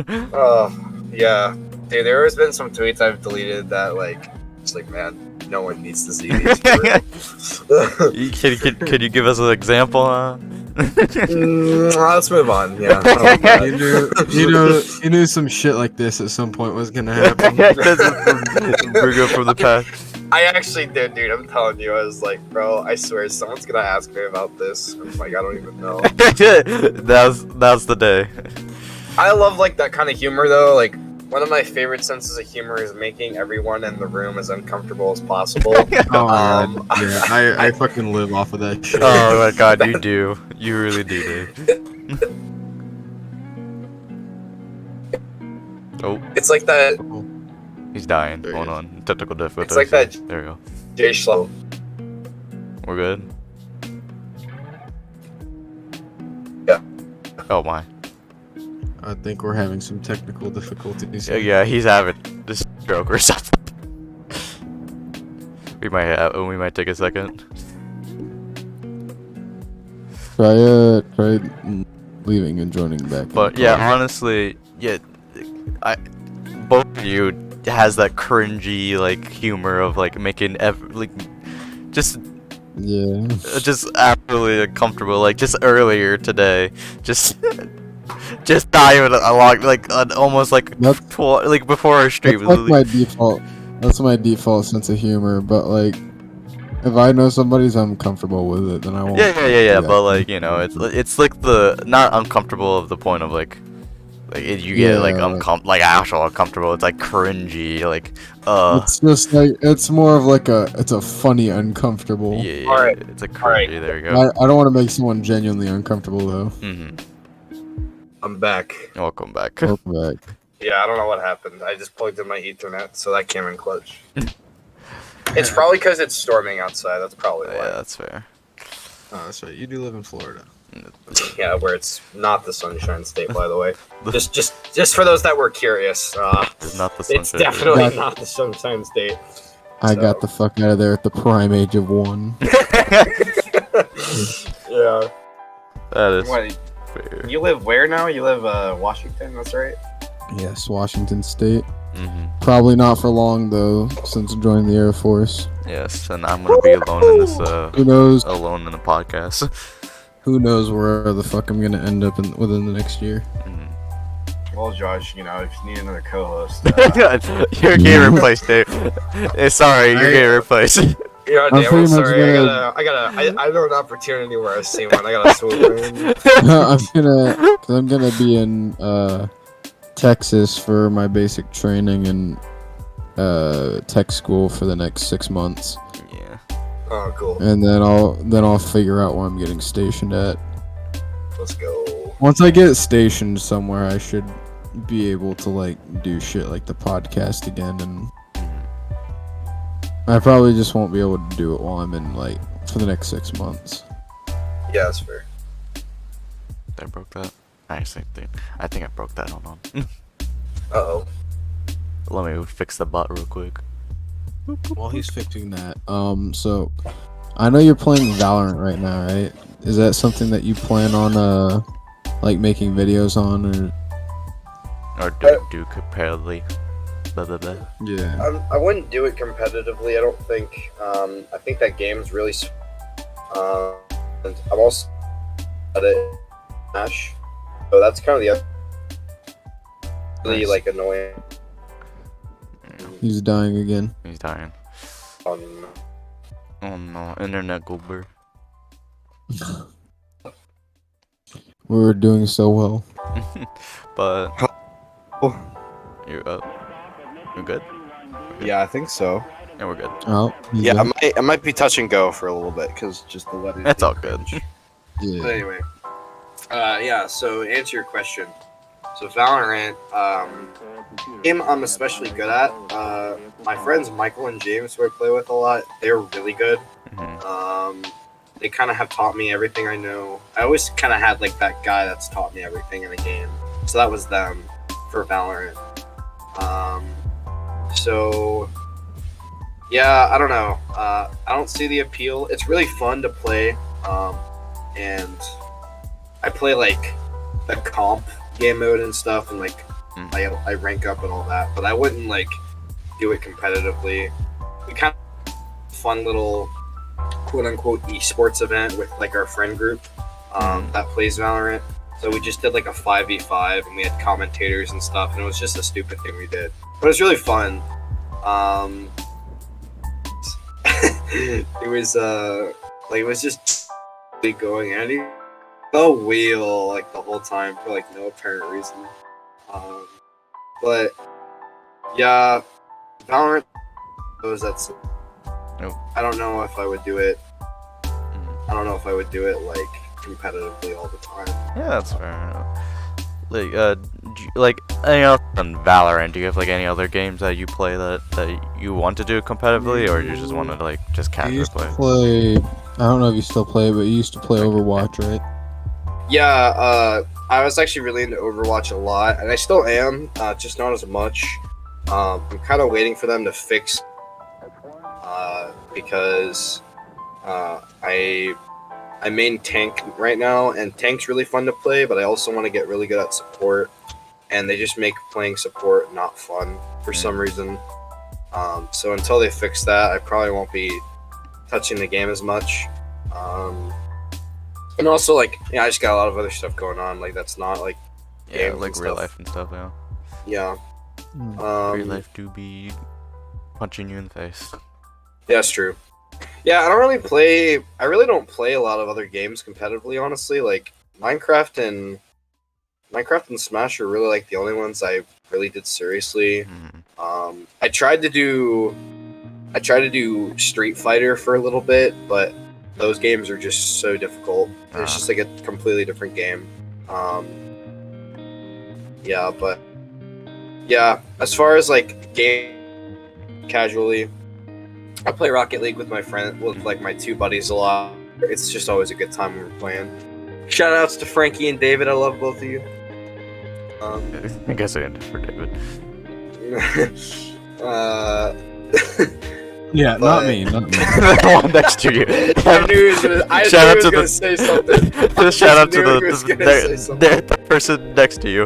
Speaker 3: Yeah. Dude, there has been some tweets I've deleted that like it's like, man, no one needs to see these.
Speaker 1: Can you give us an example?
Speaker 3: Let's move on. Yeah.
Speaker 4: You knew some shit like this at some point was gonna happen.
Speaker 1: Bring up from the past.
Speaker 3: I actually did, dude. I'm telling you, I was like, bro, I swear, someone's gonna ask me about this. I'm like, I don't even know.
Speaker 1: That's the day.
Speaker 3: I love like that kind of humor though. Like one of my favorite senses of humor is making everyone in the room as uncomfortable as possible.
Speaker 4: I fucking live off of that shit.
Speaker 1: Oh my god, you do. You really do, dude. Oh.
Speaker 3: It's like that.
Speaker 1: He's dying. Hold on. Technical difficulties.
Speaker 3: It's like that.
Speaker 1: There we go.
Speaker 3: Jay Schlo.
Speaker 1: We're good?
Speaker 3: Yeah.
Speaker 1: Oh my.
Speaker 4: I think we're having some technical difficulties.
Speaker 1: Yeah, he's having this stroke or something. We might take a second.
Speaker 2: Try leaving and joining back.
Speaker 1: But yeah, honestly, yeah, both of you has that cringy like humor of like making just absolutely uncomfortable. Like just earlier today, just diving along like almost like before our stream.
Speaker 2: That's like my default. That's my default sense of humor. But like, if I know somebody's uncomfortable with it, then I won't.
Speaker 1: Yeah. But like it's like the not uncomfortable of the point of like you get like like actual uncomfortable. It's like cringy, like
Speaker 2: It's just like it's more of like it's a funny uncomfortable.
Speaker 1: Yeah.
Speaker 3: All right.
Speaker 1: It's a cringy. Right. There you go.
Speaker 2: I don't want to make someone genuinely uncomfortable though.
Speaker 3: I'm back.
Speaker 1: Welcome back.
Speaker 2: Welcome back.
Speaker 3: Yeah, I don't know what happened. I just plugged in my Ethernet, so that came in clutch. It's probably because it's storming outside. That's probably why.
Speaker 1: Yeah, that's fair.
Speaker 4: Oh, that's right. You do live in Florida.
Speaker 3: Yeah, where it's not the Sunshine State, by the way. just for those that were curious.
Speaker 1: It's not the Sunshine
Speaker 3: It's definitely not the Sunshine State.
Speaker 2: I got the fuck out of there at the prime age of 1.
Speaker 3: Yeah.
Speaker 1: That is
Speaker 3: Wait,
Speaker 1: fair.
Speaker 3: you live where now? You live Washington, that's right?
Speaker 2: Yes, Washington State. Probably not for long though, since joining the Air Force.
Speaker 1: Yes, and I'm gonna be alone in this.
Speaker 2: Who knows?
Speaker 1: Alone in the podcast.
Speaker 2: Who knows where the fuck I'm gonna end up within the next year?
Speaker 3: Well, Josh, if you need another co-host,
Speaker 1: you're getting replaced, Dave. Sorry, you're getting replaced.
Speaker 3: Yeah, damn, I'm sorry. I know an opportunity where I see one. I gotta swoop in.
Speaker 2: I'm gonna be in Texas for my basic training and tech school for the next 6 months.
Speaker 1: Yeah.
Speaker 3: Oh, cool.
Speaker 2: And then I'll figure out where I'm getting stationed at.
Speaker 3: Let's go.
Speaker 2: Once I get stationed somewhere, I should be able to like do shit like the podcast again, and I probably just won't be able to do it while I'm in like for the next 6 months.
Speaker 3: Yeah, that's fair.
Speaker 1: I broke that. I think I broke that. Hold on.
Speaker 3: Uh-oh.
Speaker 1: Let me fix the bot real quick.
Speaker 2: While he's fixing that, so I know you're playing Valorant right now, right? Is that something that you plan on like making videos on,
Speaker 1: or do comparatively? Blah, blah, blah.
Speaker 2: Yeah.
Speaker 3: I wouldn't do it competitively. I don't think. I think that game's really. And I'm also at it. Smash. So that's kind of the really
Speaker 1: Nice.
Speaker 3: like annoying.
Speaker 2: He's dying again.
Speaker 1: He's dying.
Speaker 3: Um,
Speaker 1: Oh no, internet goober.
Speaker 2: We were doing so well.
Speaker 1: But
Speaker 3: Oh.
Speaker 1: you you good?
Speaker 3: Yeah, I think so.
Speaker 1: Yeah, we're good.
Speaker 2: Oh, he's
Speaker 3: Yeah,
Speaker 2: up.
Speaker 3: I might be touch and go for a little bit because just the weather.
Speaker 1: It's all good.
Speaker 3: But
Speaker 2: Yeah.
Speaker 3: anyway, yeah. So to answer your question, so Valorant, game I'm especially good at. My friends Michael and James, who I play with a lot, they're really good. They kind of have taught me everything I know. I always kind of had like that guy that's taught me everything in a game. So that was them for Valorant. So yeah, I don't know. I don't see the appeal. It's really fun to play, and I play like the comp game mode and stuff, and like I rank up and all that. But I wouldn't like do it competitively. We kind of fun little quote unquote esports event with like our friend group that plays Valorant. So we just did like a 5v5 and we had commentators and stuff, and it was just a stupid thing we did. But it was really fun. It was just going at it. The wheel like the whole time for like no apparent reason. But yeah, Valorant knows that's.
Speaker 1: Nope.
Speaker 3: I don't know if I would do it. I don't know if I would do it like competitively all the time.
Speaker 1: Yeah, that's fair enough. Like any other than Valorant, do you have like any other games that you play that you want to do competitively, or you just want to like just
Speaker 2: You
Speaker 1: casually
Speaker 2: used to
Speaker 1: play?
Speaker 2: play. I don't know if you still play, but you used to play Overwatch, right?
Speaker 3: Yeah, I was actually really into Overwatch a lot, and I still am, just not as much. I'm kind of waiting for them to fix, because I main tank right now, and tank's really fun to play, but I also want to get really good at support, and they just make playing support not fun for some reason. So until they fix that, I probably won't be touching the game as much. And also, like, yeah, I just got a lot of other stuff going on, like, that's not, like,
Speaker 1: Yeah,
Speaker 3: games
Speaker 1: like
Speaker 3: and
Speaker 1: real
Speaker 3: stuff.
Speaker 1: life and stuff. Yeah.
Speaker 3: Yeah.
Speaker 1: Real life do be punching you in the face.
Speaker 3: Yeah, that's true. Yeah, I really don't play a lot of other games competitively, honestly. Like, Minecraft and Smash are really, like, the only ones I really did seriously. I tried to do Street Fighter for a little bit, but those games are just so difficult. It's just like a completely different game. Yeah, but yeah, as far as like game casually, I play Rocket League with like my two buddies a lot. It's just always a good time when we're playing. Shout outs to Frankie and David. I love both of you.
Speaker 1: I guess I ended for David.
Speaker 2: Yeah, not me.
Speaker 1: The one next to you.
Speaker 3: I knew he was gonna say something.
Speaker 1: Shout out to the person next to you.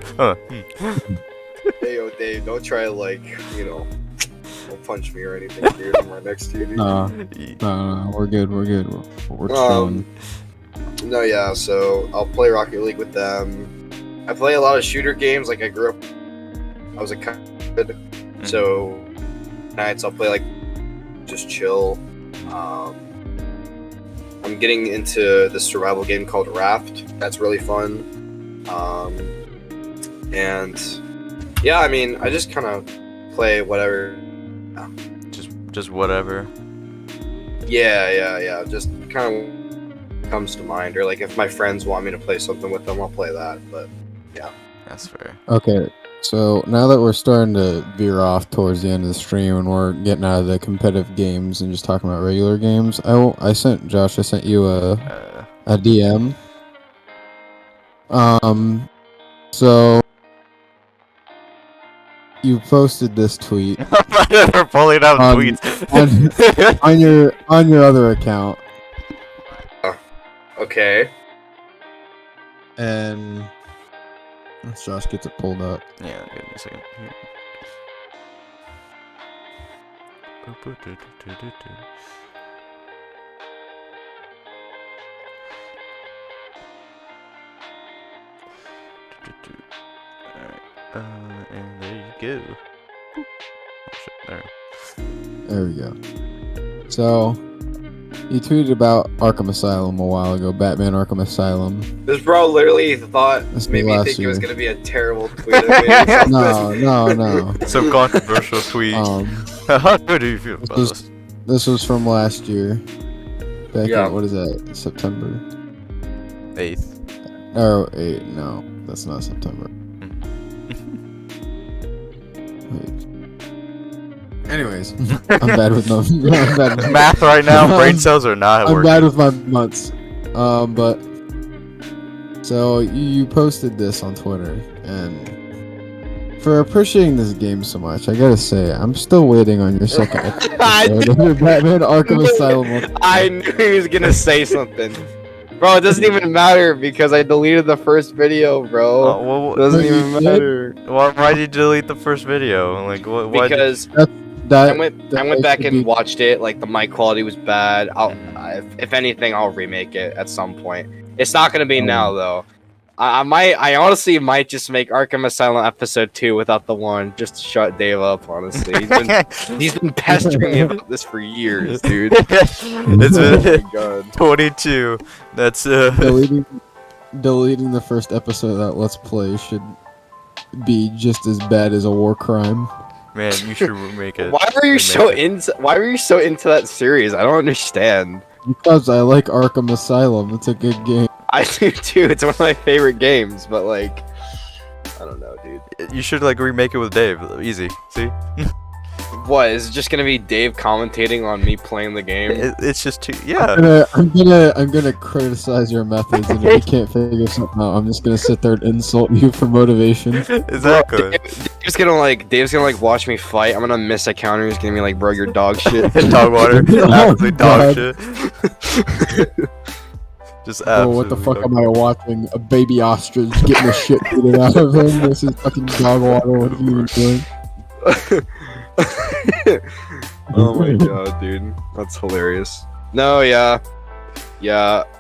Speaker 3: Hey, yo, Dave, don't try to, like, don't punch me or anything, dude. I'm right next to you, dude.
Speaker 2: No, we're good. We're chilling.
Speaker 3: No, yeah, so I'll play Rocket League with them. I play a lot of shooter games. Like, I was a kid, so nights I'll play, like, just chill. I'm getting into this survival game called Raft. That's really fun. And yeah, I mean, I just kind of play whatever.
Speaker 1: Just whatever.
Speaker 3: Yeah. Just kind of comes to mind, or like if my friends want me to play something with them, I'll play that. But yeah,
Speaker 1: that's fair.
Speaker 2: Okay. So now that we're starting to veer off towards the end of the stream and we're getting out of the competitive games and just talking about regular games, I sent you a DM. So you posted this tweet.
Speaker 1: I'm never pulling out tweets
Speaker 2: on your other account.
Speaker 3: Okay.
Speaker 2: And once Josh gets it pulled up.
Speaker 1: Yeah, give me a second. go. Oh, shit, there.
Speaker 2: There we go. So, you tweeted about Arkham Asylum a while ago, Batman Arkham Asylum.
Speaker 3: This bro literally thought made me think it was gonna be a terrible tweet.
Speaker 2: No.
Speaker 1: Some controversial tweet. How good do you feel about this?
Speaker 2: This was from last year. Back
Speaker 3: Yeah.
Speaker 2: in, what is that? September
Speaker 1: 8th.
Speaker 2: Oh, 8. No, that's not September. Wait. Anyways, I'm bad with numbers.
Speaker 1: Math right now, brain cells are not
Speaker 2: I'm
Speaker 1: working.
Speaker 2: bad with my months. But so you posted this on Twitter, and for appreciating this game so much, I gotta say I'm still waiting on your second episode of your Batman Arkham Asylum.
Speaker 5: I knew he was gonna say something. Bro, it doesn't even matter because I deleted the first video, bro.
Speaker 1: Well,
Speaker 5: It doesn't even matter.
Speaker 1: why did you delete the first video? Like, why?
Speaker 5: Because
Speaker 2: That,
Speaker 5: I went back and watched it. Like the mic quality was bad. If anything, I'll remake it at some point. It's not gonna be now though. I honestly might just make Arkham Asylum episode 2 without the 1, just to shut Dave up. Honestly, he's been pestering me about this for years, dude.
Speaker 1: It's
Speaker 5: Oh
Speaker 1: been
Speaker 5: my god.
Speaker 1: 22. That's
Speaker 2: deleting the first episode of that Let's Play should be just as bad as a war crime.
Speaker 1: Man, you should remake it.
Speaker 5: Why were you so into that series? I don't understand.
Speaker 2: Because I like Arkham Asylum. It's a good game.
Speaker 5: I do too. It's one of my favorite games, but like, I don't know, dude.
Speaker 1: You should like remake it with Dave. Easy. See?
Speaker 5: What is it just gonna be Dave commentating on me playing the game?
Speaker 1: It's just too. Yeah.
Speaker 2: I'm gonna criticize your methods, and if you can't figure something out, I'm just gonna sit there and insult you for motivation.
Speaker 1: Exactly.
Speaker 5: Dave's gonna watch me fight. I'm gonna miss a counter. He's gonna be like, "Bro, you're dog shit."
Speaker 1: Dog water. Absolutely dog shit. Just
Speaker 2: Oh, what the fuck am I watching? A baby ostrich getting the shit beaten out of him. This is fucking dog water. What are you doing?
Speaker 5: Oh my god, dude, that's hilarious. No, yeah.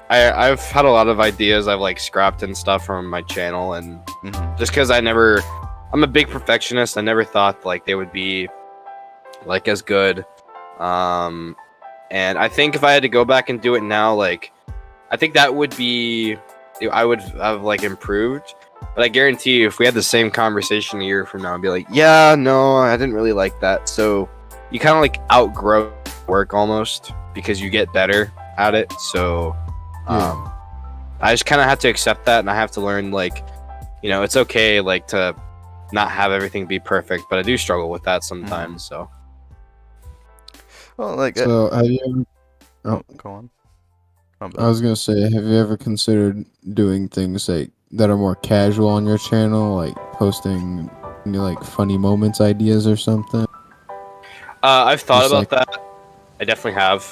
Speaker 5: I've had a lot of ideas I've like scrapped and stuff from my channel, and just because I'm a big perfectionist, I never thought like they would be like as good. And I think if I had to go back and do it now, like I think that would be, I would have like improved. But I guarantee you, if we had the same conversation a year from now, I'd be like, yeah, no, I didn't really like that. So you kind of like outgrow work almost because you get better at it. So I just kind of have to accept that, and I have to learn, like, you know, it's okay like to not have everything be perfect, but I do struggle with that sometimes. So
Speaker 1: well, like,
Speaker 2: so have you ever,
Speaker 1: go on.
Speaker 2: I was gonna say, have you ever considered doing things like that are more casual on your channel, like posting like funny moments ideas or something?
Speaker 5: I've thought
Speaker 2: Just
Speaker 5: about that. I definitely have.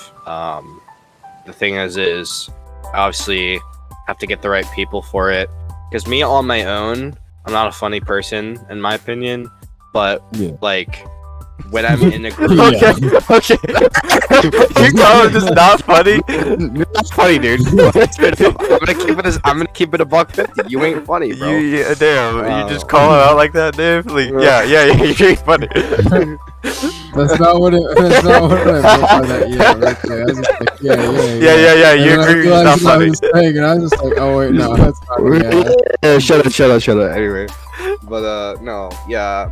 Speaker 5: The thing is obviously have to get the right people for it, because me on my own, I'm not a funny person in my opinion, but like when I'm in a group.
Speaker 1: Okay. You call this not funny?
Speaker 5: That's funny, dude. I'm gonna keep it a $1.50. You ain't funny, bro.
Speaker 1: Damn, you just call it out like that, Dave? Like, yeah, you ain't funny.
Speaker 2: That's not what I meant by that. Yeah, right there. I was just like,
Speaker 1: Yeah. You agree it's not funny.
Speaker 2: And I was just like, oh wait, no, that's not.
Speaker 5: Yeah, shut up. Anyway, but no, yeah.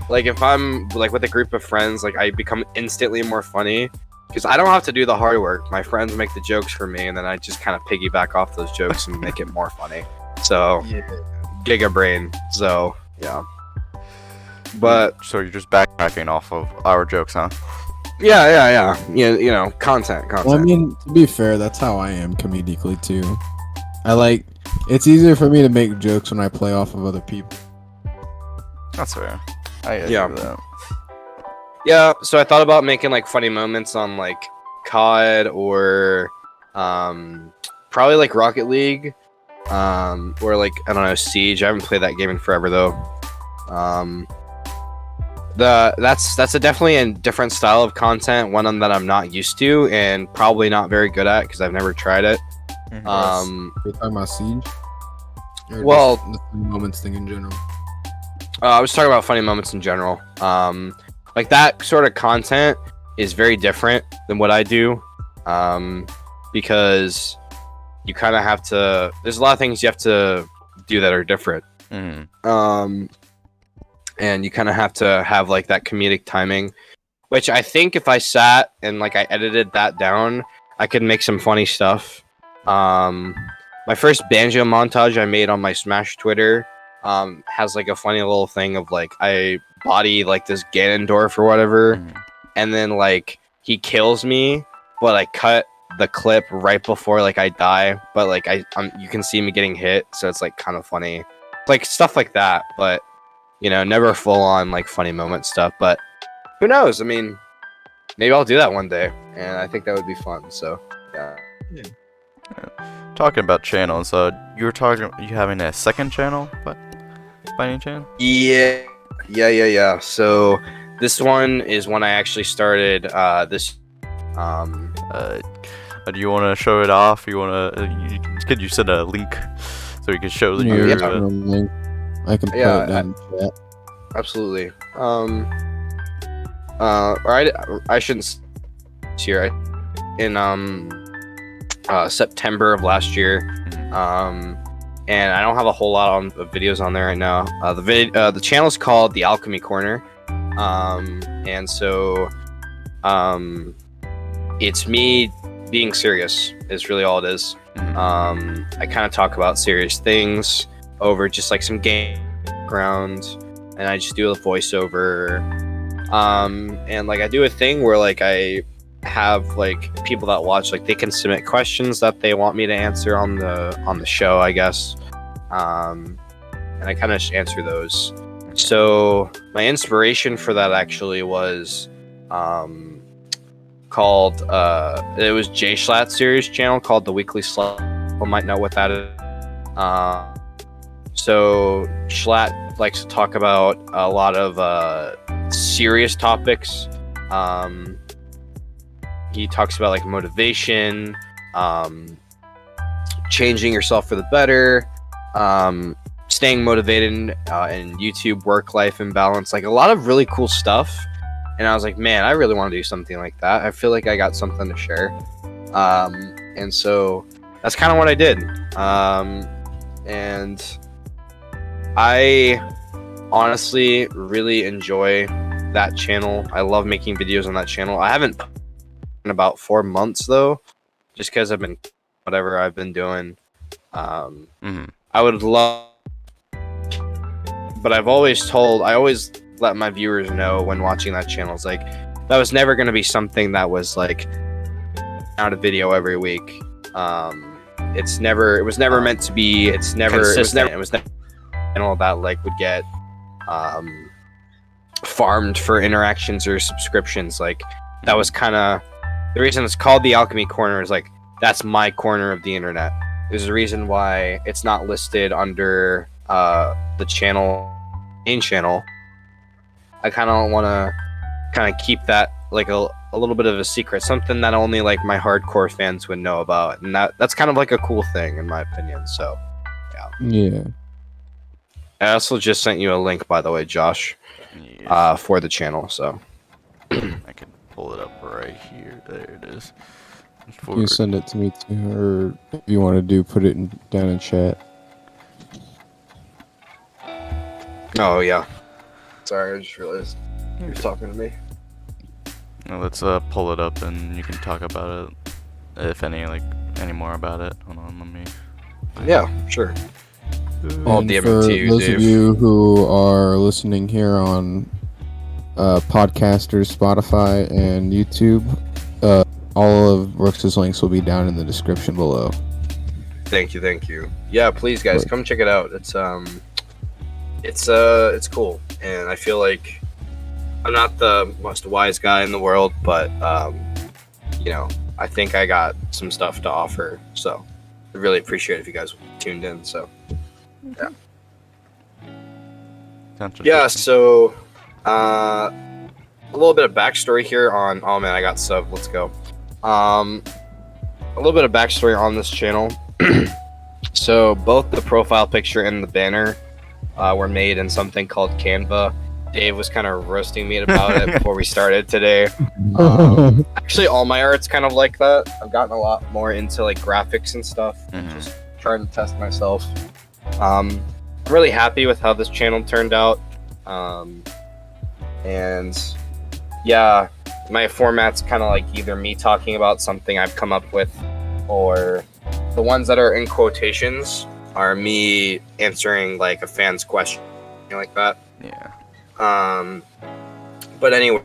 Speaker 5: Like if I'm like with a group of friends, like I become instantly more funny because I don't have to do the hard work. My friends make the jokes for me, and then I just kind of piggyback off those jokes and make it more funny. So, giga brain. So yeah. But
Speaker 1: so you're just backtracking off of our jokes, huh?
Speaker 5: Yeah. You know, content.
Speaker 2: Well, I mean, to be fair, that's how I am comedically too. It's easier for me to make jokes when I play off of other people.
Speaker 1: That's fair. I agree with that.
Speaker 5: Yeah, so I thought about making like funny moments on like COD or probably like Rocket League, or like I don't know, Siege. I haven't played that game in forever though. That's definitely a different style of content, one that I'm not used to and probably not very good at because I've never tried it.
Speaker 2: You're talking about Siege? Or
Speaker 5: well,
Speaker 2: just the moments thing in general.
Speaker 5: I was talking about funny moments in general. Like that sort of content is very different than what I do, because you kind of have to. There's a lot of things you have to do that are different. And you kind of have to have like that comedic timing, which I think if I sat and like I edited that down, I could make some funny stuff. My first banjo montage I made on my Smash Twitter has like a funny little thing of like I body like this Ganondorf or whatever, and then like he kills me, but I cut the clip right before like I die, but like you can see me getting hit, so it's like kind of funny, like stuff like that. But you know, never full on like funny moment stuff. But who knows? I mean, maybe I'll do that one day, and I think that would be fun. So yeah.
Speaker 1: Talking about channels, you were talking you having a second channel, but by any chance?
Speaker 5: Yeah. So this one is when I actually started this.
Speaker 1: Do you want to show it off? You want to? Could you send a link so we can show the
Speaker 2: Yeah,
Speaker 1: viewers?
Speaker 2: I can put it down in chat.
Speaker 5: Absolutely. I shouldn't here. In September of last year, and I don't have a whole lot of videos on there right now. The channel is called the Alchemy Corner, and so it's me being serious is really all it is. I kind of talk about serious things over just like some game background, and I just do a voiceover, and like I do a thing where like I have like people that watch, like they can submit questions that they want me to answer on the show, I guess, and I kind of just answer those. So my inspiration for that actually was called it was Jay Schlatt's series channel called The Weekly Slut. People might know what that is. So Schlatt likes to talk about a lot of serious topics. He talks about like motivation, changing yourself for the better, staying motivated, and YouTube work life and balance, like a lot of really cool stuff. And I was like, man, I really want to do something like that. I feel like I got something to share. And so that's kind of what I did. And I honestly really enjoy that channel. I love making videos on that channel. I haven't in about 4 months though, just because I've been whatever I've been doing. I would love, but I always let my viewers know when watching that channel, it's like that was never going to be something that was like out a video every week. It was never meant to be. It was never a channel that like would get farmed for interactions or subscriptions. Like that was kind of the reason it's called the Alchemy Corner, is like that's my corner of the internet. There's a reason why it's not listed under the main channel. I kind of want to kind of keep that like a little bit of a secret, something that only like my hardcore fans would know about, and that's kind of like a cool thing in my opinion. So
Speaker 2: yeah.
Speaker 5: I also just sent you a link, by the way, Josh, for the channel. So
Speaker 1: I can pull it up right here. There it is.
Speaker 2: You can send it to me too, or if you want to put it down in chat.
Speaker 5: Oh yeah. Sorry, I just realized you were talking to me.
Speaker 1: Well, let's pull it up and you can talk about it, if any more about it. Hold on, let me.
Speaker 5: Yeah, sure.
Speaker 2: All DM for to you, those Dave. Of you who are listening here on Podcasters, Spotify, and YouTube, all of Rooks' links will be down in the description below.
Speaker 5: Thank you. Yeah, please guys, come check it out. It's cool, and I feel like I'm not the most wise guy in the world, but you know, I think I got some stuff to offer, so I really appreciate it if you guys tuned in. So yeah, so a little bit of backstory here on, oh man, I got sub, let's go. A little bit of backstory on this channel. So both the profile picture and the banner were made in something called Canva. Dave was kind of roasting me about it before we started today. Actually, all my art's kind of like that. I've gotten a lot more into like graphics and stuff. Just trying to test myself. I'm really happy with how this channel turned out. And yeah, my format's kind of like either me talking about something I've come up with, or the ones that are in quotations are me answering like a fan's question, like that.
Speaker 1: Yeah.
Speaker 5: But anyway,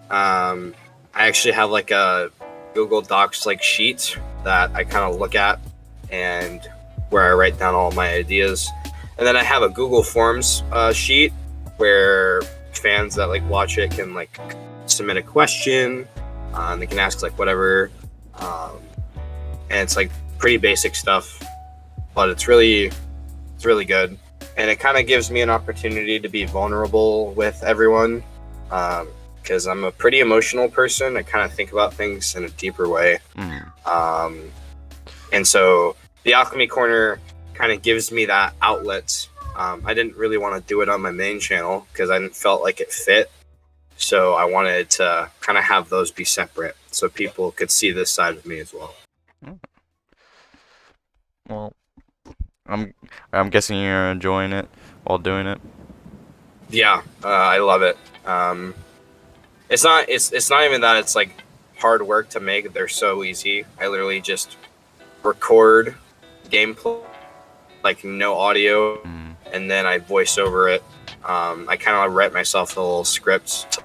Speaker 5: I actually have like a Google Docs like sheet that I kind of look at and where I write down all my ideas. And then I have a Google Forms sheet where fans that like watch it can like submit a question, and they can ask like whatever. And it's like pretty basic stuff, but it's really good. And it kind of gives me an opportunity to be vulnerable with everyone, because I'm a pretty emotional person. I kind of think about things in a deeper way. And so the Alchemy Corner kind of gives me that outlet. I didn't really want to do it on my main channel because I didn't felt like it fit. So I wanted to kind of have those be separate so people could see this side of me as well.
Speaker 1: Well, I'm guessing you're enjoying it while doing it.
Speaker 5: Yeah, I love it. It's not even that it's like hard work to make. They're so easy. I literally just record gameplay, like no audio, and then I voice over it. I kind of write myself a little script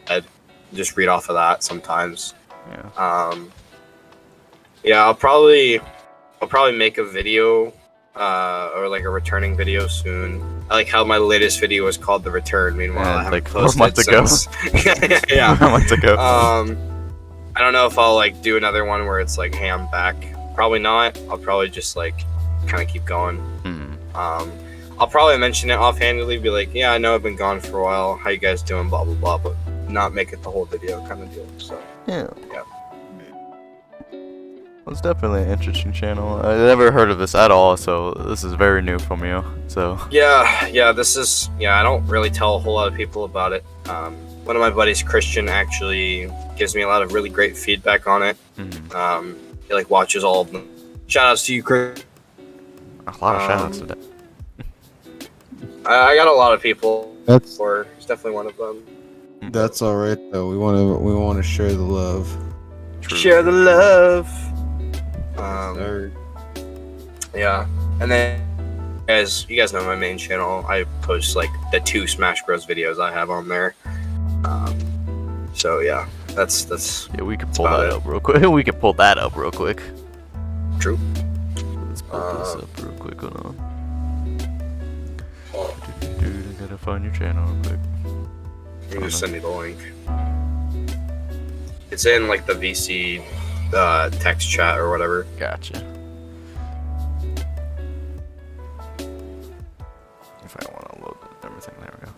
Speaker 5: to just read off of that sometimes. Yeah, I'll probably make a video or like a returning video soon. I like how my latest video was called The Return. Meanwhile, I haven't
Speaker 1: like
Speaker 5: posted
Speaker 1: 4 months ago.
Speaker 5: Yeah,
Speaker 1: 4 months ago.
Speaker 5: I don't know if I'll like do another one where it's like, hey, I'm back. Probably not. I'll probably just like kind of keep going. I'll probably mention it offhandedly, be like, yeah, I know I've been gone for a while. How you guys doing? Blah blah blah, but not make it the whole video kind of deal. So
Speaker 1: yeah.
Speaker 5: Yeah.
Speaker 1: Well, it's definitely an interesting channel. I never heard of this at all, so this is very new from you. So
Speaker 5: yeah, this is I don't really tell a whole lot of people about it. One of my buddies, Christian, actually gives me a lot of really great feedback on it. He like watches all of them. Shout outs to you, Chris.
Speaker 1: A lot of shout outs today.
Speaker 5: I got a lot of people.
Speaker 2: That's
Speaker 5: He's definitely one of them.
Speaker 4: That's all right though. We want to share the love.
Speaker 1: True.
Speaker 5: Share the love.
Speaker 4: Sir.
Speaker 5: Yeah, and then you guys know my main channel. I post like the 2 Smash Bros videos I have on there. So yeah, that's
Speaker 1: Yeah, we can pull that up real quick. We can pull that up real quick.
Speaker 5: True.
Speaker 1: Let's pull this up real quick. Hold on. I gotta find your channel real quick.
Speaker 5: You can just send me the link. It's in like the VC text chat or whatever.
Speaker 1: Gotcha. If I want to load everything, there we go.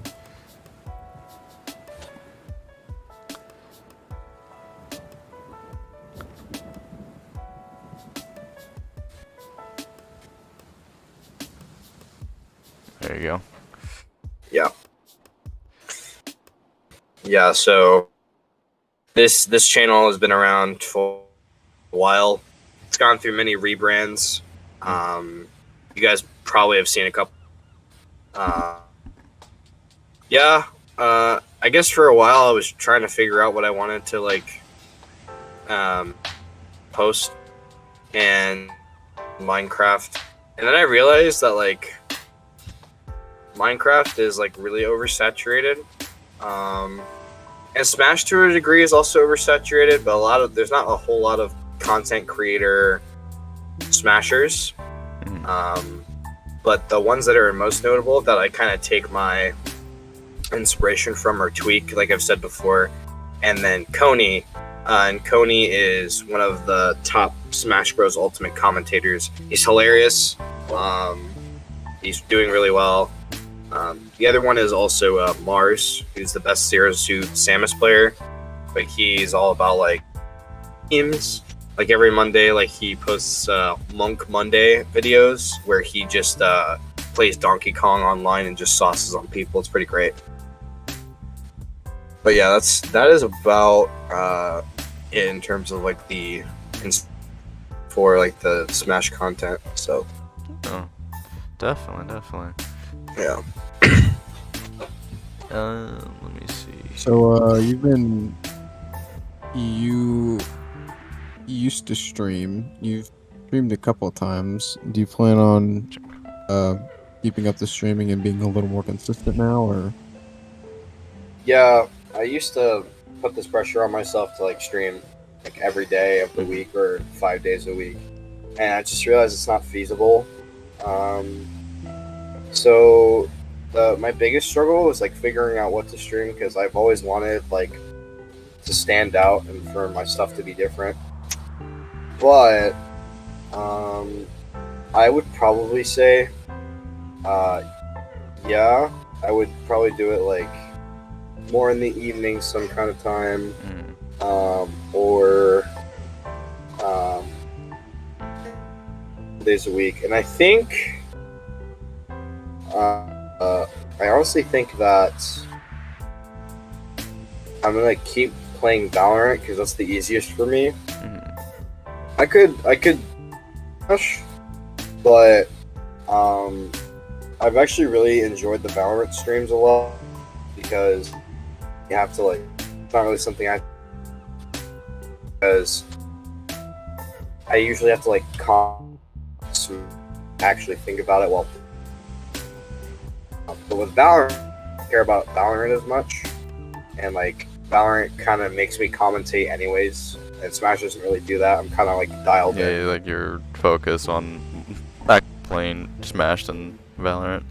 Speaker 1: There you go.
Speaker 5: Yeah, so this channel has been around for a while. It's gone through many rebrands. You guys probably have seen a couple. I guess for a while I was trying to figure out what I wanted to like post and Minecraft, and then I realized that like Minecraft is like really oversaturated. And Smash to a degree is also oversaturated, but there's not a whole lot of content creator smashers. But the ones that are most notable that I kind of take my inspiration from or tweak, like I've said before, and then Coney. And Coney is one of the top Smash Bros. Ultimate commentators. He's hilarious. He's doing really well. The other one is also Mars, who's the best Zero Suit Samus player. But he's all about like teams. Like every Monday, like he posts Monk Monday videos where he just
Speaker 3: plays Donkey Kong online and just sauces on people. It's pretty great. But yeah, that is about it in terms of like for like the Smash content. So
Speaker 1: oh, definitely.
Speaker 3: Yeah.
Speaker 1: Let me see.
Speaker 2: So you used to stream. You've streamed a couple of times. Do you plan on keeping up the streaming and being a little more consistent now, or?
Speaker 3: Yeah, I used to put this pressure on myself to like stream like every day of the week or 5 days a week, and I just realized it's not feasible. So my biggest struggle was like figuring out what to stream, because I've always wanted like to stand out and for my stuff to be different. But I would probably say, yeah, I would probably do it like more in the evening some kind of time, or days a week. And I think I honestly think that I'm gonna keep playing Valorant because that's the easiest for me. I could but I've actually really enjoyed the Valorant streams a lot, because you have to like, it's not really something because I usually have to like actually think about it while. But with Valorant, I don't care about Valorant as much, and like Valorant kind of makes me commentate anyways, and Smash doesn't really do that. I'm kind of like dialed in.
Speaker 1: Yeah, like your focus on playing Smash and Valorant.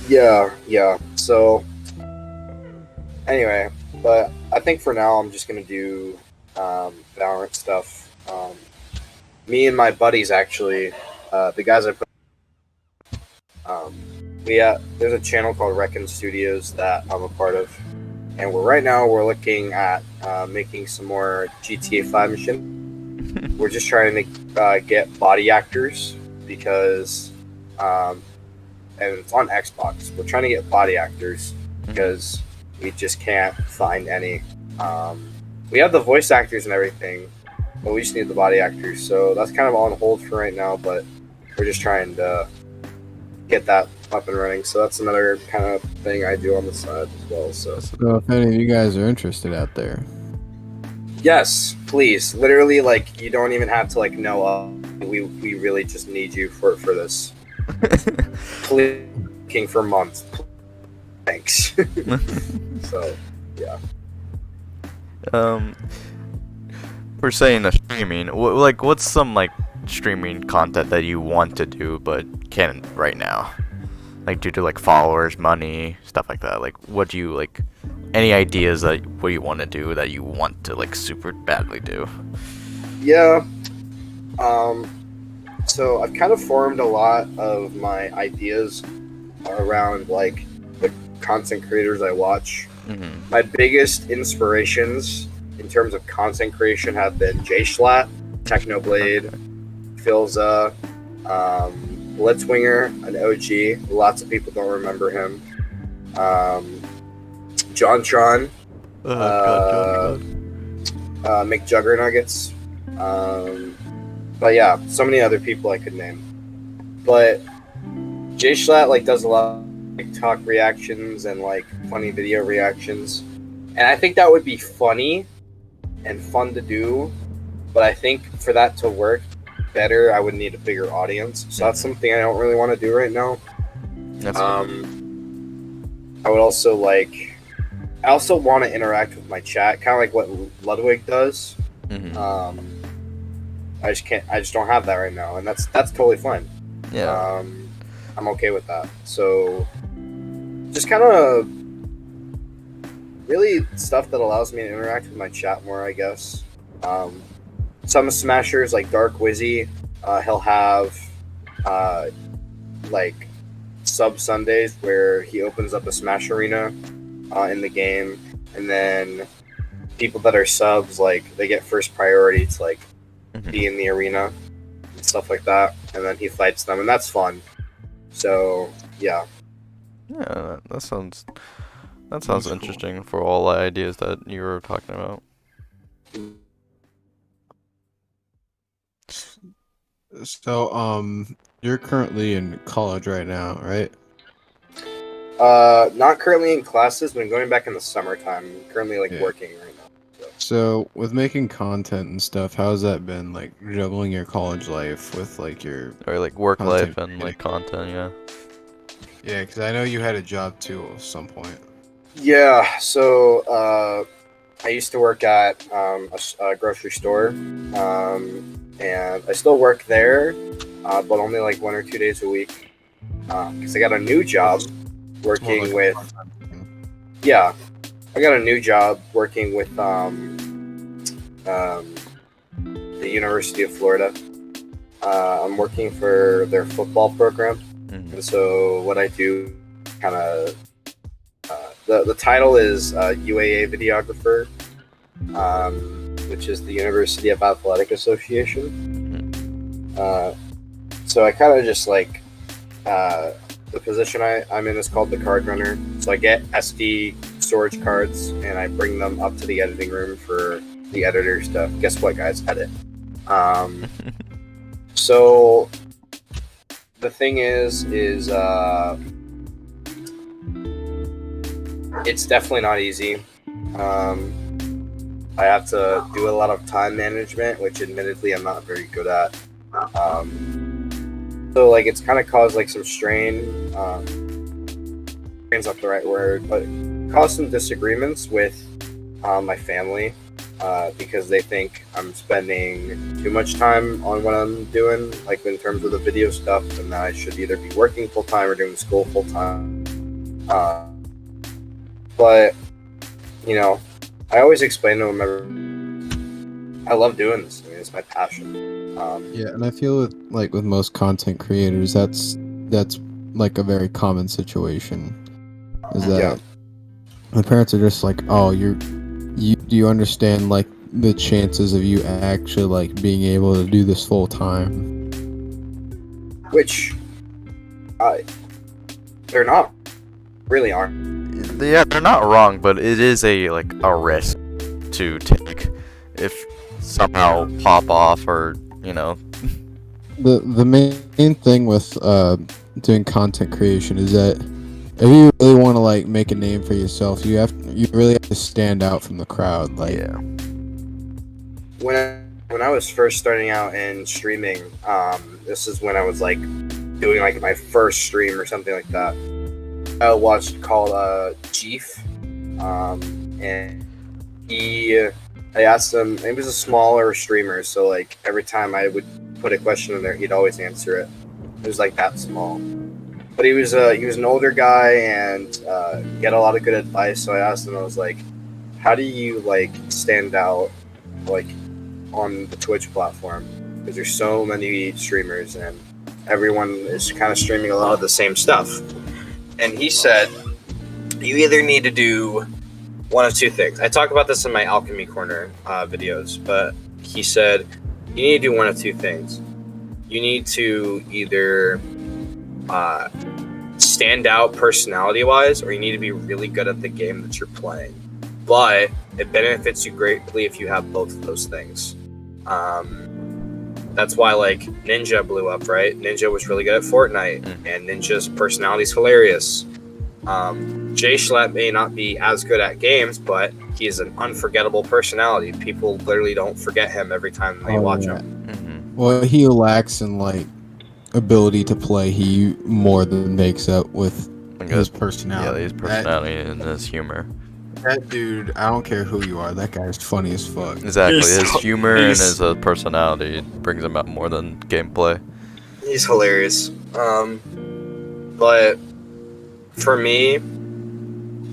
Speaker 3: Yeah. So anyway, but I think for now I'm just gonna do Valorant stuff. Me and my buddies actually, the guys I put. There's a channel called Reckon Studios that I'm a part of, and right now we're looking at making some more GTA 5 missions. We're just trying to get body actors, because and it's on Xbox. We're trying to get body actors because we just can't find any. We have the voice actors and everything, but we just need the body actors. So that's kind of on hold for right now, but we're just trying to get that up and running. So that's another kind of thing I do on the side as well. So
Speaker 2: if any of you guys are interested out there,
Speaker 3: yes, please. Literally, like, you don't even have to like know. We really just need you for this. Please, looking for months. Thanks. So yeah.
Speaker 1: We're saying the streaming. What's some like streaming content that you want to do but can't right now? Like due to like followers, money, stuff like that. Like what do you like? Any ideas that what you want to do that you want to like super badly do?
Speaker 3: Yeah. So I've kind of formed a lot of my ideas around like the content creators I watch. My biggest inspirations in terms of content creation have been J-Schlatt, Technoblade, Philza, Blitzwinger, an OG. Lots of people don't remember him. JonTron, McJuggernuggets. But yeah, so many other people I could name. But J-Schlatt like does a lot of TikTok reactions and like funny video reactions, and I think that would be funny and fun to do. But I think for that to work better, I would need a bigger audience. So that's something I don't really want to do right now. I would also like. I also want to interact with my chat, kind of like what Ludwig does. I just don't have that right now, and that's totally fine.
Speaker 1: Yeah.
Speaker 3: I'm okay with that. So just kind of really stuff that allows me to interact with my chat more, I guess. Some smashers like Dark Wizzy, he'll have like sub Sundays where he opens up a Smash arena in the game, and then people that are subs, like, they get first priority to like be in the arena and stuff like that, and then he fights them, and that's fun. So yeah.
Speaker 1: Yeah, that sounds
Speaker 4: That's cool.
Speaker 1: interesting for all the ideas that you were talking about.
Speaker 4: So, you're currently in college right now, right?
Speaker 3: Not currently in classes, but going back in the summertime. I'm currently like
Speaker 4: Yeah.
Speaker 3: working right now.
Speaker 4: So, with making content and stuff, how's that been, like, juggling your college life with, like, your
Speaker 1: Or like work
Speaker 4: content
Speaker 1: life and like content, yeah.
Speaker 4: Yeah, because I know you had a job, too, at some point.
Speaker 3: Yeah, so I used to work at a grocery store, and I still work there, but only like 1 or 2 days a week. Because I got a new job working
Speaker 4: like
Speaker 3: with. Yeah, I got a new job working with the University of Florida. I'm working for their football program, and so what I do, kind of, the title is UAA videographer, which is the University of Athletic Association. So I kind of just like the position I'm in is called the card runner. So I get SD storage cards and I bring them up to the editing room for the editors to, guess what, guys, edit. So the thing is it's definitely not easy. I have to do a lot of time management, which admittedly I'm not very good at. So like it's kind of caused like some strain. Strain's not the right word, but caused some disagreements with my family because they think I'm spending too much time on what I'm doing, like in terms of the video stuff, and that I should either be working full time or doing school full time. But you know, I always explain to them, I love doing this. I mean, it's my passion.
Speaker 4: Yeah, and I feel with most content creators, that's like a very common situation. Is that my parents are just like, oh, do you understand like the chances of you actually like being able to do this full time?
Speaker 3: Which, they're not really aren't.
Speaker 1: Yeah, they're not wrong, but it is a risk to take if somehow pop off or
Speaker 4: The main thing with doing content creation is that if you really want to like make a name for yourself, you really have to stand out from the crowd. Like,
Speaker 1: yeah.
Speaker 3: When I was first starting out in streaming, this is when I was like doing like my first stream or something like that. I watched called Chief, and I asked him. He was a smaller streamer, so like every time I would put a question in there, he'd always answer it. It was like that small, but he was an older guy and he had a lot of good advice. So I asked him. I was like, "How do you like stand out like on the Twitch platform? Because there's so many streamers and everyone is kind of streaming a lot of the same stuff." And he said, "You either need to do one of two things." I talk about this in my Alchemy Corner videos, but he said, you need to do one of two things. You need to either stand out personality-wise, or you need to be really good at the game that you're playing. But it benefits you greatly if you have both of those things. That's why like Ninja blew up, right? Ninja was really good at Fortnite, and Ninja's personality is hilarious. Jay Schlatt may not be as good at games, but he is an unforgettable personality. People literally don't forget him every time they watch him.
Speaker 4: Well, he lacks in like ability to play. He more than makes up with his personality.
Speaker 1: Yeah, his personality and his humor.
Speaker 4: That dude, I don't care who you are, that guy is funny as fuck.
Speaker 1: Exactly, his humor and his personality brings him out more than gameplay.
Speaker 3: He's hilarious. But for me,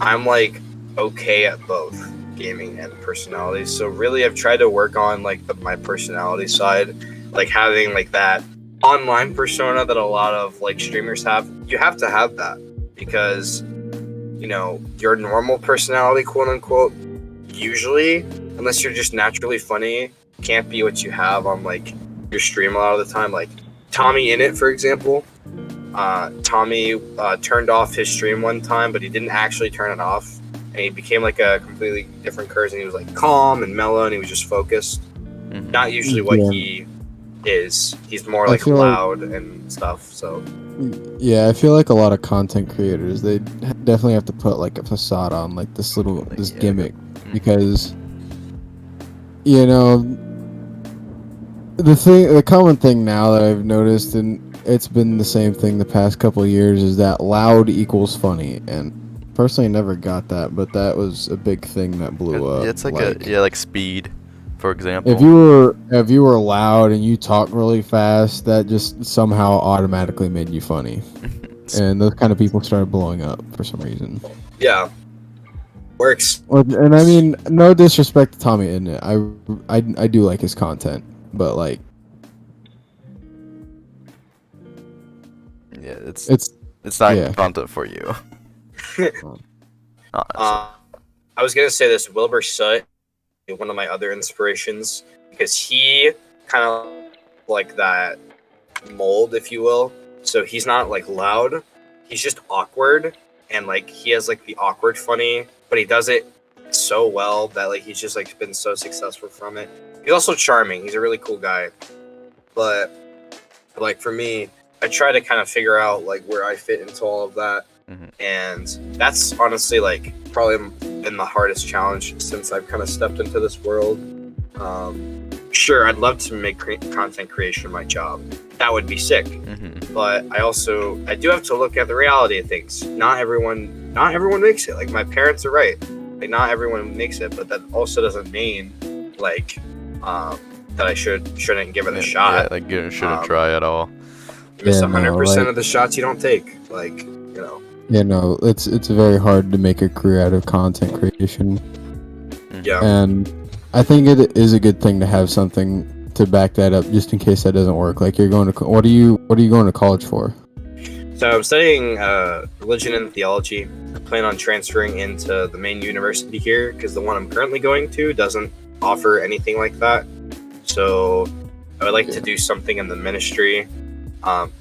Speaker 3: I'm like okay at both gaming and personality. So really, I've tried to work on like my personality side, like having like that online persona that a lot of like streamers have. You have to have that because your normal personality, quote unquote, usually, unless you're just naturally funny, can't be what you have on like your stream a lot of the time. Like Tommy Innit, for example, Tommy turned off his stream one time, but he didn't actually turn it off, and he became like a completely different person. He was like calm and mellow, and he was just focused. Not usually what he is. He's more like loud and stuff. So
Speaker 2: yeah, I feel like a lot of content creators, they definitely have to put like a facade on, like this gimmick, because you know the common thing now that I've noticed, and it's been the same thing the past couple of years, is that loud equals funny, and personally never got that, but that was a big thing that blew up.
Speaker 1: It's like like Speed, for example.
Speaker 2: If you were loud and you talk really fast, that just somehow automatically made you funny. And those kind of people started blowing up for some reason.
Speaker 3: Yeah. Works.
Speaker 2: And I mean, no disrespect to Tommy in it. I do like his content, but like
Speaker 1: yeah, it's not content for you.
Speaker 3: I was gonna say this, Wilbur Soot, one of my other inspirations, because he kind of like that mold, if you will. So he's not like loud, he's just awkward, and like he has like the awkward funny, but he does it so well that like he's just like been so successful from it. He's also charming, he's a really cool guy, but like for me, I try to kind of figure out like where I fit into all of that. And that's honestly like probably been the hardest challenge since I've kind of stepped into this world. Sure, I'd love to make content creation my job. That would be sick. But I do have to look at the reality of things. Not everyone makes it. Like my parents are right. Like not everyone makes it, but that also doesn't mean like that I shouldn't give it a shot.
Speaker 1: Yeah, like you shouldn't try at all.
Speaker 3: Miss 100% of the shots you don't take. Like, you know.
Speaker 2: Yeah, no, it's very hard to make a career out of content creation.
Speaker 3: Yeah.
Speaker 2: And I think it is a good thing to have something to back that up, just in case that doesn't work. Like you're going to what are you going to college for?
Speaker 3: So I'm studying religion and theology. I plan on transferring into the main university here because the one I'm currently going to doesn't offer anything like that. So I would like to do something in the ministry.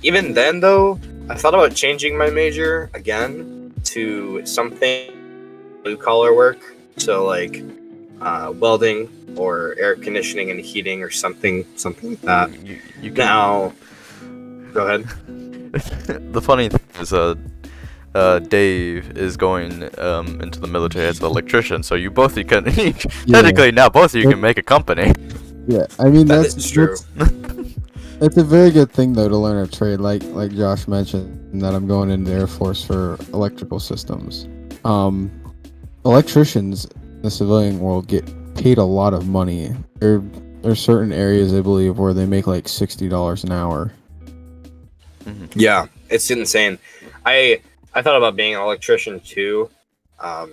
Speaker 3: Even then, though, I thought about changing my major again to something blue-collar work. So like welding or air conditioning and heating or something like that. You can... Now, go ahead.
Speaker 1: The funny thing is, Dave is going into the military as an electrician, so you both technically now both of you can make a company.
Speaker 2: Yeah, I mean
Speaker 3: that's true.
Speaker 2: It's a very good thing though to learn a trade, like Josh mentioned, that I'm going into the Air Force for electrical systems. Electricians in the civilian world get paid a lot of money. There's certain areas I believe where they make like $60 an hour.
Speaker 3: Yeah, it's insane. I thought about being an electrician too. I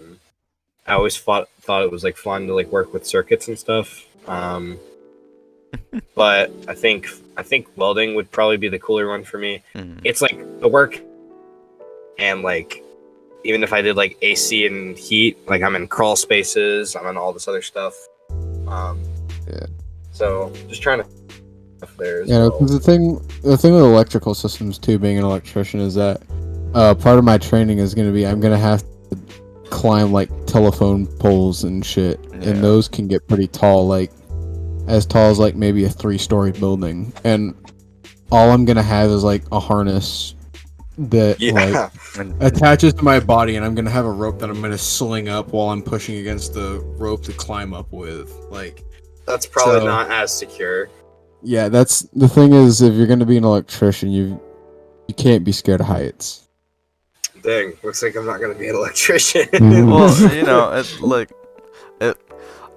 Speaker 3: always thought it was like fun to like work with circuits and stuff. But I think welding would probably be the cooler one for me. It's like the work, and like even if I did like AC and heat, like I'm in crawl spaces, I'm in all this other stuff.
Speaker 2: Yeah.
Speaker 3: So just trying to there as
Speaker 2: well. Because the thing with electrical systems too, being an electrician, is that part of my training is going to be I'm going to have to climb like telephone poles and shit, and those can get pretty tall, like as tall as like maybe a 3-story building, and all I'm gonna have is like a harness that like attaches to my body, and I'm gonna have a rope that I'm gonna sling up while I'm pushing against the rope to climb up with. Like
Speaker 3: that's probably not as secure.
Speaker 2: Yeah, that's the thing, is if you're gonna be an electrician, you can't be scared of heights.
Speaker 3: Dang, looks like I'm not gonna be an electrician.
Speaker 1: Well, you know, it's like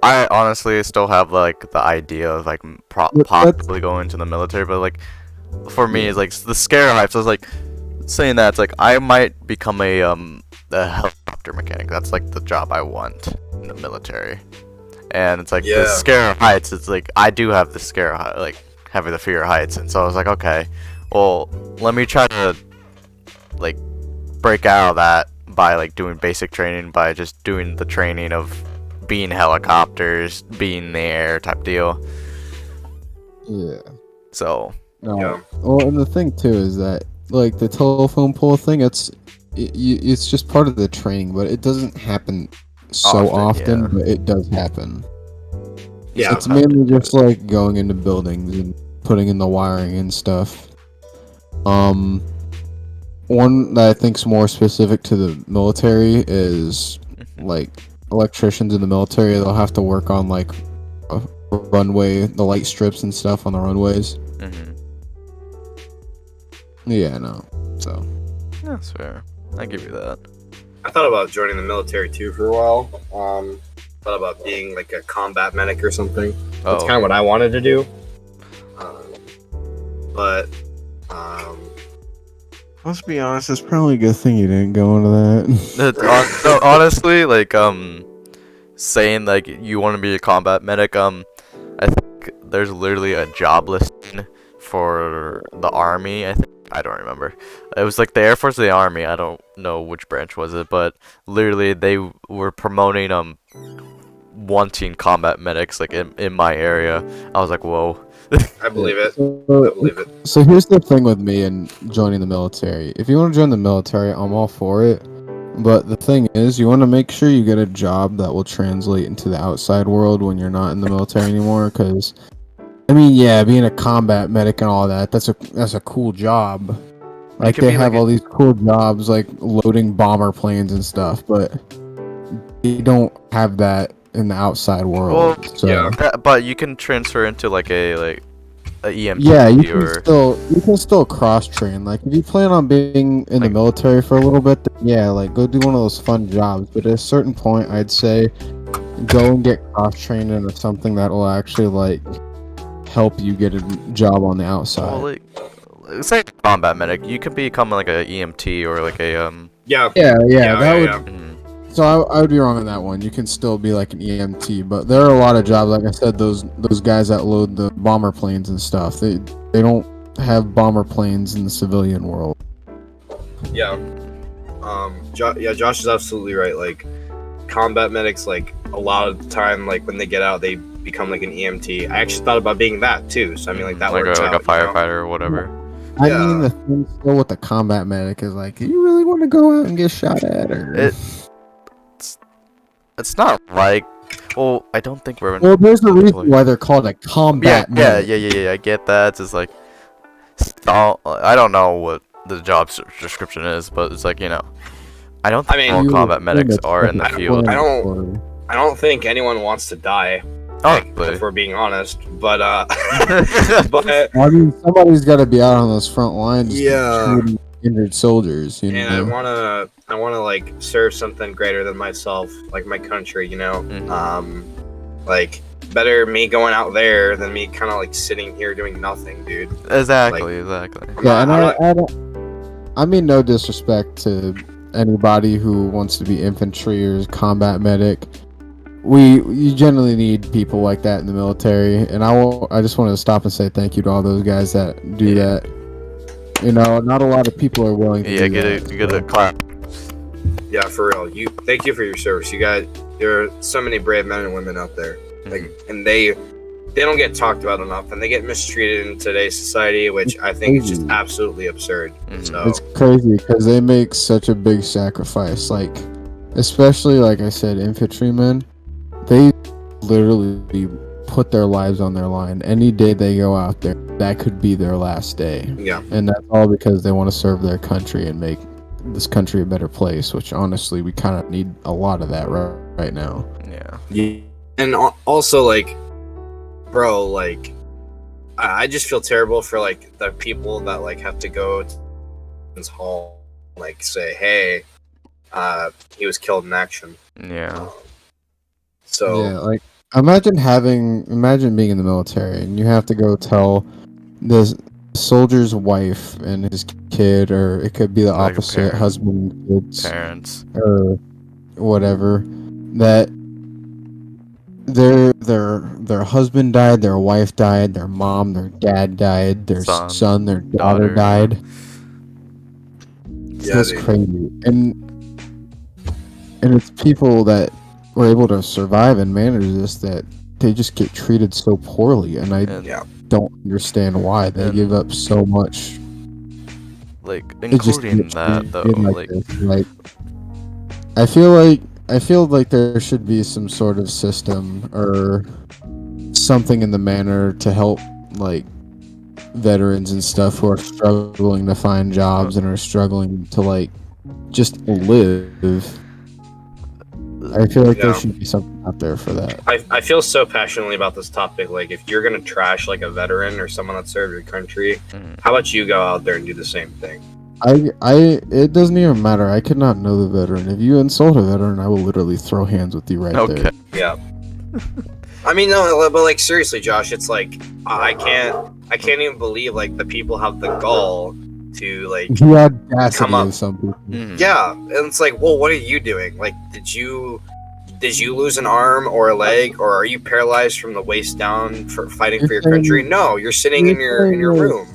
Speaker 1: I honestly still have like the idea of like possibly going to the military, but like for me it's like the scare hype. So it's like saying that it's like I might become a helicopter mechanic. That's like the job I want in the military, and it's like the scare of heights. It's like I do have the scare of like having the fear of heights, and so I was like, okay, well let me try to like break out of that by like doing basic training, by just doing the training of being helicopters, being in the air type deal.
Speaker 2: Yeah.
Speaker 1: So.
Speaker 2: No. Yeah. Well, and the thing too is that like the telephone pole thing, it's just part of the training, but it doesn't happen so often, but it does happen.
Speaker 3: Yeah,
Speaker 2: it's mainly just like going into buildings and putting in the wiring and stuff. One that I think's more specific to the military is like electricians in the military. They'll have to work on like a runway, the light strips and stuff on the runways.
Speaker 1: Mm-hmm.
Speaker 2: Yeah, no. So
Speaker 1: that's fair. I give you that.
Speaker 3: I thought about joining the military too for a while. Thought about being like a combat medic or something. That's kind of what I wanted to do. But
Speaker 2: let's be honest, it's probably a good thing you didn't go into that.
Speaker 1: No, honestly, like saying like you want to be a combat medic, I think there's literally a job listing for the army. I don't remember. It was like the Air Force or the Army. I don't know which branch was it, but literally they were promoting wanting combat medics like in my area. I was like, whoa.
Speaker 3: I believe it. I believe it.
Speaker 2: So here's the thing with me and joining the military. If you want to join the military, I'm all for it. But the thing is, you want to make sure you get a job that will translate into the outside world when you're not in the military anymore. Because, I mean, yeah, being a combat medic and all that, that's a cool job. Like, they have all these cool jobs, like loading bomber planes and stuff, but you don't have that in the outside world.
Speaker 1: Well,
Speaker 2: so.
Speaker 3: Yeah.
Speaker 1: But you can transfer into like a EMT.
Speaker 2: Yeah, you can still cross train. Like if you plan on being in the military for a little bit, then yeah, like go do one of those fun jobs. But at a certain point, I'd say go and get cross trained into something that will actually like help you get a job on the outside.
Speaker 1: Well, like, say combat medic, you could become like a EMT or like a
Speaker 3: Yeah.
Speaker 2: That would. So I would be wrong on that one. You can still be like an EMT, but there are a lot of jobs. Like I said, those guys that load the bomber planes and stuff. They don't have bomber planes in the civilian world.
Speaker 3: Yeah. Josh is absolutely right. Like combat medics, like a lot of the time, like when they get out, they become like an EMT. I actually thought about being that too. So I mean, like that works out.
Speaker 1: Like a firefighter or whatever.
Speaker 2: I mean, the thing still with the combat medic is like, do you really want to go out and get shot at, or?
Speaker 1: It's not like, well, I don't think we're.
Speaker 2: Well, there's a reason why they're called a combat medic.
Speaker 1: Yeah. I get that. It's just like, I don't know what the job description is, but it's like, you know, I don't think all combat medics are in the field.
Speaker 3: I don't think anyone wants to die. If we're being honest, but
Speaker 2: but I mean, somebody's got to be out on those front lines.
Speaker 3: Yeah.
Speaker 2: Injured soldiers, you know.
Speaker 3: And I wanna like serve something greater than myself, like my country, you know. Like better me going out there than me kind of like sitting here doing nothing, dude.
Speaker 1: Exactly.
Speaker 2: Yeah, and I mean no disrespect to anybody who wants to be infantry or combat medic. You generally need people like that in the military, and I just want to stop and say thank you to all those guys that do that. You know, not a lot of people are willing to do that.
Speaker 1: You get a clap.
Speaker 3: Yeah, for real. Thank you for your service. There are so many brave men and women out there. Like, and they don't get talked about enough, and they get mistreated in today's society, which I think is just absolutely absurd. So
Speaker 2: it's crazy because they make such a big sacrifice. Like, especially like I said, infantrymen, they literally put their lives on their line. Any day they go out there, that could be their last day.
Speaker 3: Yeah.
Speaker 2: And that's all because they want to serve their country and make this country a better place, which honestly we kind of need a lot of that right now.
Speaker 3: Yeah. And also, like, bro, like, I just feel terrible for like the people that like have to go to his home, like say, hey, he was killed in action.
Speaker 1: Yeah.
Speaker 3: So
Speaker 2: yeah, like imagine being in the military and you have to go tell this soldier's wife and his kid, or it could be the
Speaker 1: like
Speaker 2: opposite, husband and kids,
Speaker 1: parents,
Speaker 2: or whatever, that their husband died, their wife died, their mom, their dad died, their son, their daughter died.
Speaker 3: Yeah,
Speaker 2: that's crazy. And it's people that were able to survive and manage this, that they just get treated so poorly, and I don't understand why they give up so much.
Speaker 1: like including that though, like
Speaker 2: I feel like there should be some sort of system or something in the manner to help like veterans and stuff who are struggling to find jobs and are struggling to like just live. I feel like there should be something out there for that.
Speaker 3: I feel so passionately about this topic. Like, if you're gonna trash like a veteran or someone that served your country, how about you go out there and do the same thing?
Speaker 2: It doesn't even matter. I could not know the veteran. If you insult a veteran, I will literally throw hands with you right there.
Speaker 3: Yeah. I mean, no, but like seriously, Josh, it's like I can't even believe like the people have the gall to like
Speaker 2: the audacity
Speaker 3: come up.
Speaker 2: Of some people.
Speaker 3: Yeah, and it's like, well, what are you doing? Like, did you lose an arm or a leg, or are you paralyzed from the waist down for fighting for your country? No, you're sitting in your room.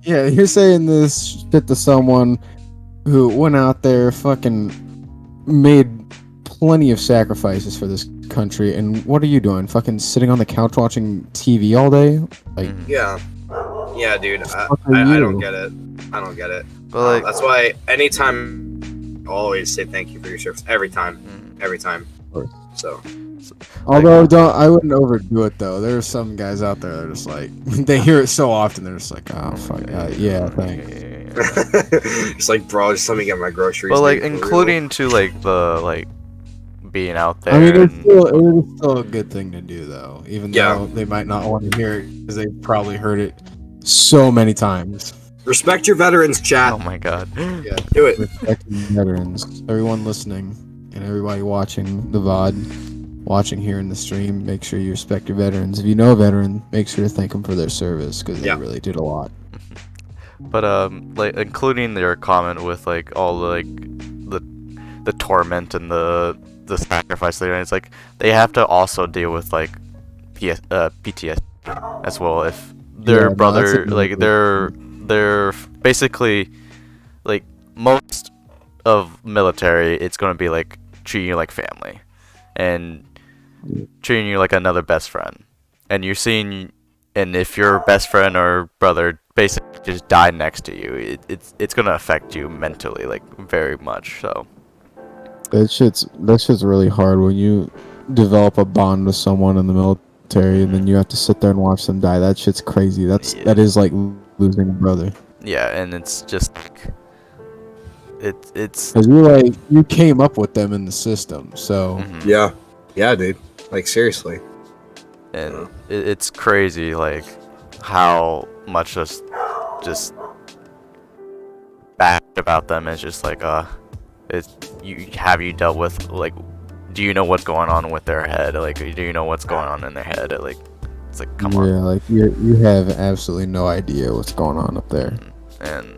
Speaker 2: Yeah, you're saying this shit to someone who went out there, fucking made plenty of sacrifices for this country, and what are you doing? Fucking sitting on the couch watching TV all day? Like,
Speaker 3: yeah, dude. I don't get it. I don't get it.
Speaker 1: But like,
Speaker 3: that's why anytime, I always say thank you for your service. Every time. So.
Speaker 2: Although I wouldn't overdo it though. There are some guys out there that are just like they hear it so often they're just like, oh fuck, yeah, thanks.
Speaker 3: It's like, bro, just let me get my groceries.
Speaker 1: But like, including to like the like being out there.
Speaker 2: I mean, it's still a good thing to do though, even though they might not want to hear it because they've probably heard it so many times.
Speaker 3: Respect your veterans, chat.
Speaker 1: Oh my god.
Speaker 2: Yeah,
Speaker 3: do it.
Speaker 2: Respect veterans. Everyone listening and everybody watching the VOD. Watching here in the stream, make sure you respect your veterans. If you know a veteran, make sure to thank them for their service because they really did a lot.
Speaker 1: But like including your comment with like all the like the torment and the sacrifice they're doing, it's like they have to also deal with like PTSD as well. If their brother, like they're basically like most of military, it's gonna be like treating you like family and treating you like another best friend, and you're seeing, and if your best friend or brother basically just died next to you, it's gonna affect you mentally, like very much. So
Speaker 2: that shit's really hard when you develop a bond with someone in the military and then you have to sit there and watch them die. That shit's crazy. That is like losing a brother.
Speaker 1: Yeah, and it's just it's
Speaker 2: because you came up with them in the system, so
Speaker 3: yeah, dude. Like, seriously.
Speaker 1: And it's crazy, like, how much just bad about them is just like, have you dealt with, like, do you know what's going on with their head? Like, do you know what's going on in their head? Like, it's like, come on.
Speaker 2: Yeah, like, you have absolutely no idea what's going on up there.
Speaker 1: And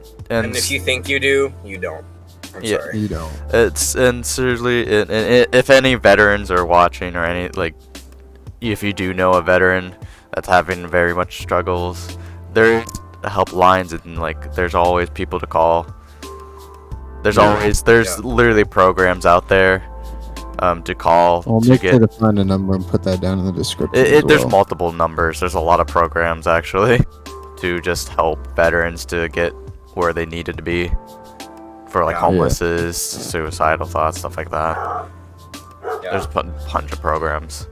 Speaker 3: if you think you do, you don't. I'm sorry.
Speaker 2: You don't.
Speaker 1: And seriously, if any veterans are watching or any, like, if you do know a veteran that's having very much struggles, there's helplines and like there's always people to call. There's literally programs out there to call.
Speaker 2: I'll make sure to find a number and put that down in the description.
Speaker 1: There's multiple numbers. There's a lot of programs actually to just help veterans to get where they needed to be. For like homelessness, suicidal thoughts, stuff like that. There's a bunch of programs,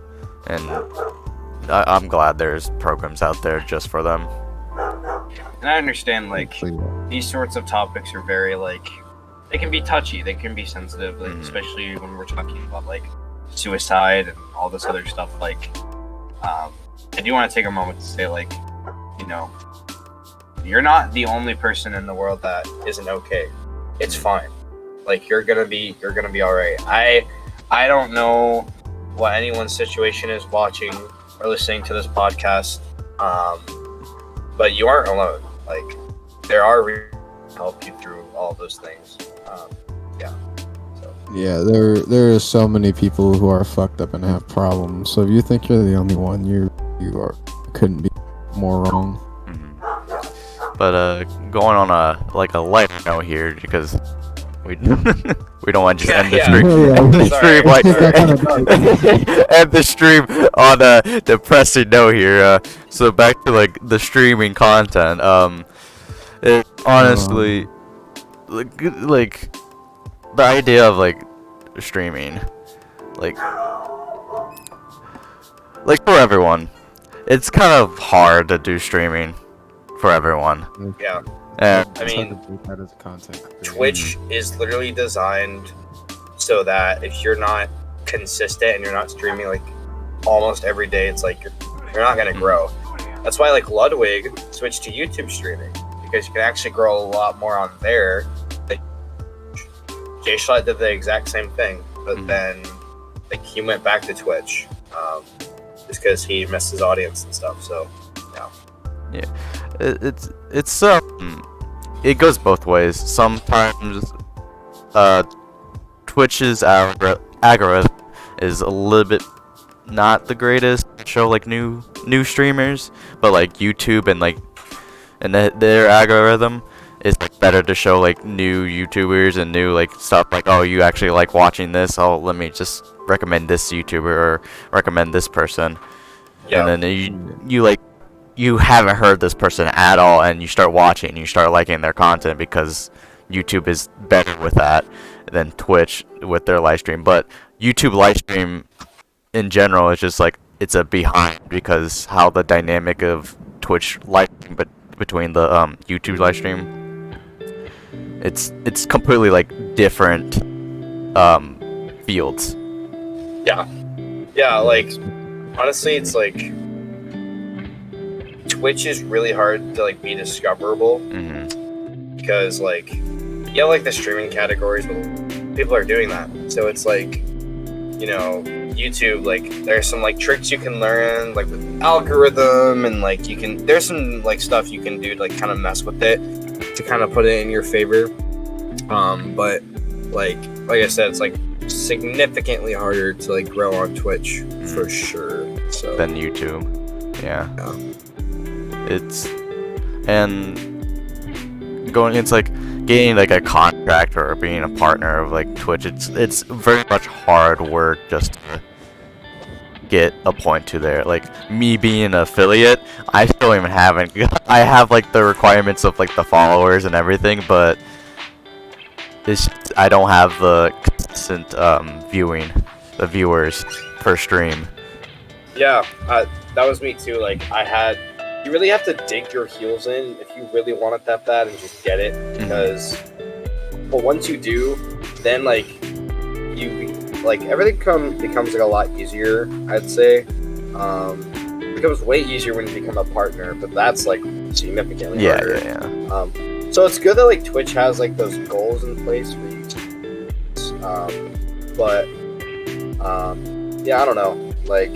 Speaker 1: and I'm glad there's programs out there just for them.
Speaker 3: And I understand, like, these sorts of topics are very, like, they can be touchy, they can be sensitive, like, especially when we're talking about, like, suicide and all this other stuff. Like, I do want to take a moment to say, like, you know, you're not the only person in the world that isn't okay. It's fine. Like, you're gonna be all right. I don't know what anyone's situation is watching or listening to this podcast, but you aren't alone. Like, there are reasons to help you through all of those things.
Speaker 2: Yeah, there are so many people who are fucked up and have problems. So if you think you're the only one, you couldn't be more wrong.
Speaker 1: But going on a light note here, because we don't want to just end the stream. End the stream on a depressing note here. So back to like the streaming content. Honestly, like the idea of like streaming, like for everyone, it's kind of hard to do streaming for everyone.
Speaker 3: Yeah.
Speaker 1: And
Speaker 3: I mean,
Speaker 4: that as a content creator.
Speaker 3: Twitch is literally designed so that if you're not consistent and you're not streaming like almost every day, it's like you're not gonna grow. That's why like Ludwig switched to YouTube streaming, because you can actually grow a lot more on there. Like Jay Schlatt did the exact same thing, but then like he went back to Twitch just because he missed his audience and stuff. So
Speaker 1: yeah, it's it goes both ways. Sometimes Twitch's algorithm is a little bit not the greatest to show like new streamers, but like YouTube and their algorithm is like better to show like new YouTubers and new like stuff, like, oh, you actually like watching this, oh, let me just recommend this YouTuber or recommend this person. And then you haven't heard this person at all, and you start watching and you start liking their content because YouTube is better with that than Twitch with their live stream. But YouTube live stream in general is just like, it's a behind, because how the dynamic of Twitch live stream but between the YouTube live stream, it's completely like different fields.
Speaker 3: Yeah, like honestly, it's like Twitch is really hard to like be discoverable because like like the streaming categories, but people are doing that. So it's like, you know, YouTube, like there's some like tricks you can learn like with algorithm, and like there's some like stuff you can do to like kind of mess with it to kind of put it in your favor. But like I said, it's like significantly harder to like grow on Twitch for sure. So
Speaker 1: than YouTube. Yeah. It's like getting like a contract or being a partner of like Twitch. It's very much hard work just to get a point to there. Like me being an affiliate, I still even haven't. I have like the requirements of like the followers and everything, but I don't have the consistent the viewers per stream.
Speaker 3: Yeah, that was me too. Like you really have to dig your heels in if you really want it that bad and just get it, because but once you do, then like everything becomes like a lot easier, I'd say. It becomes way easier when you become a partner, but that's like significantly harder. Yeah. So it's good that like Twitch has like those goals in place for you. But yeah, I don't know. Like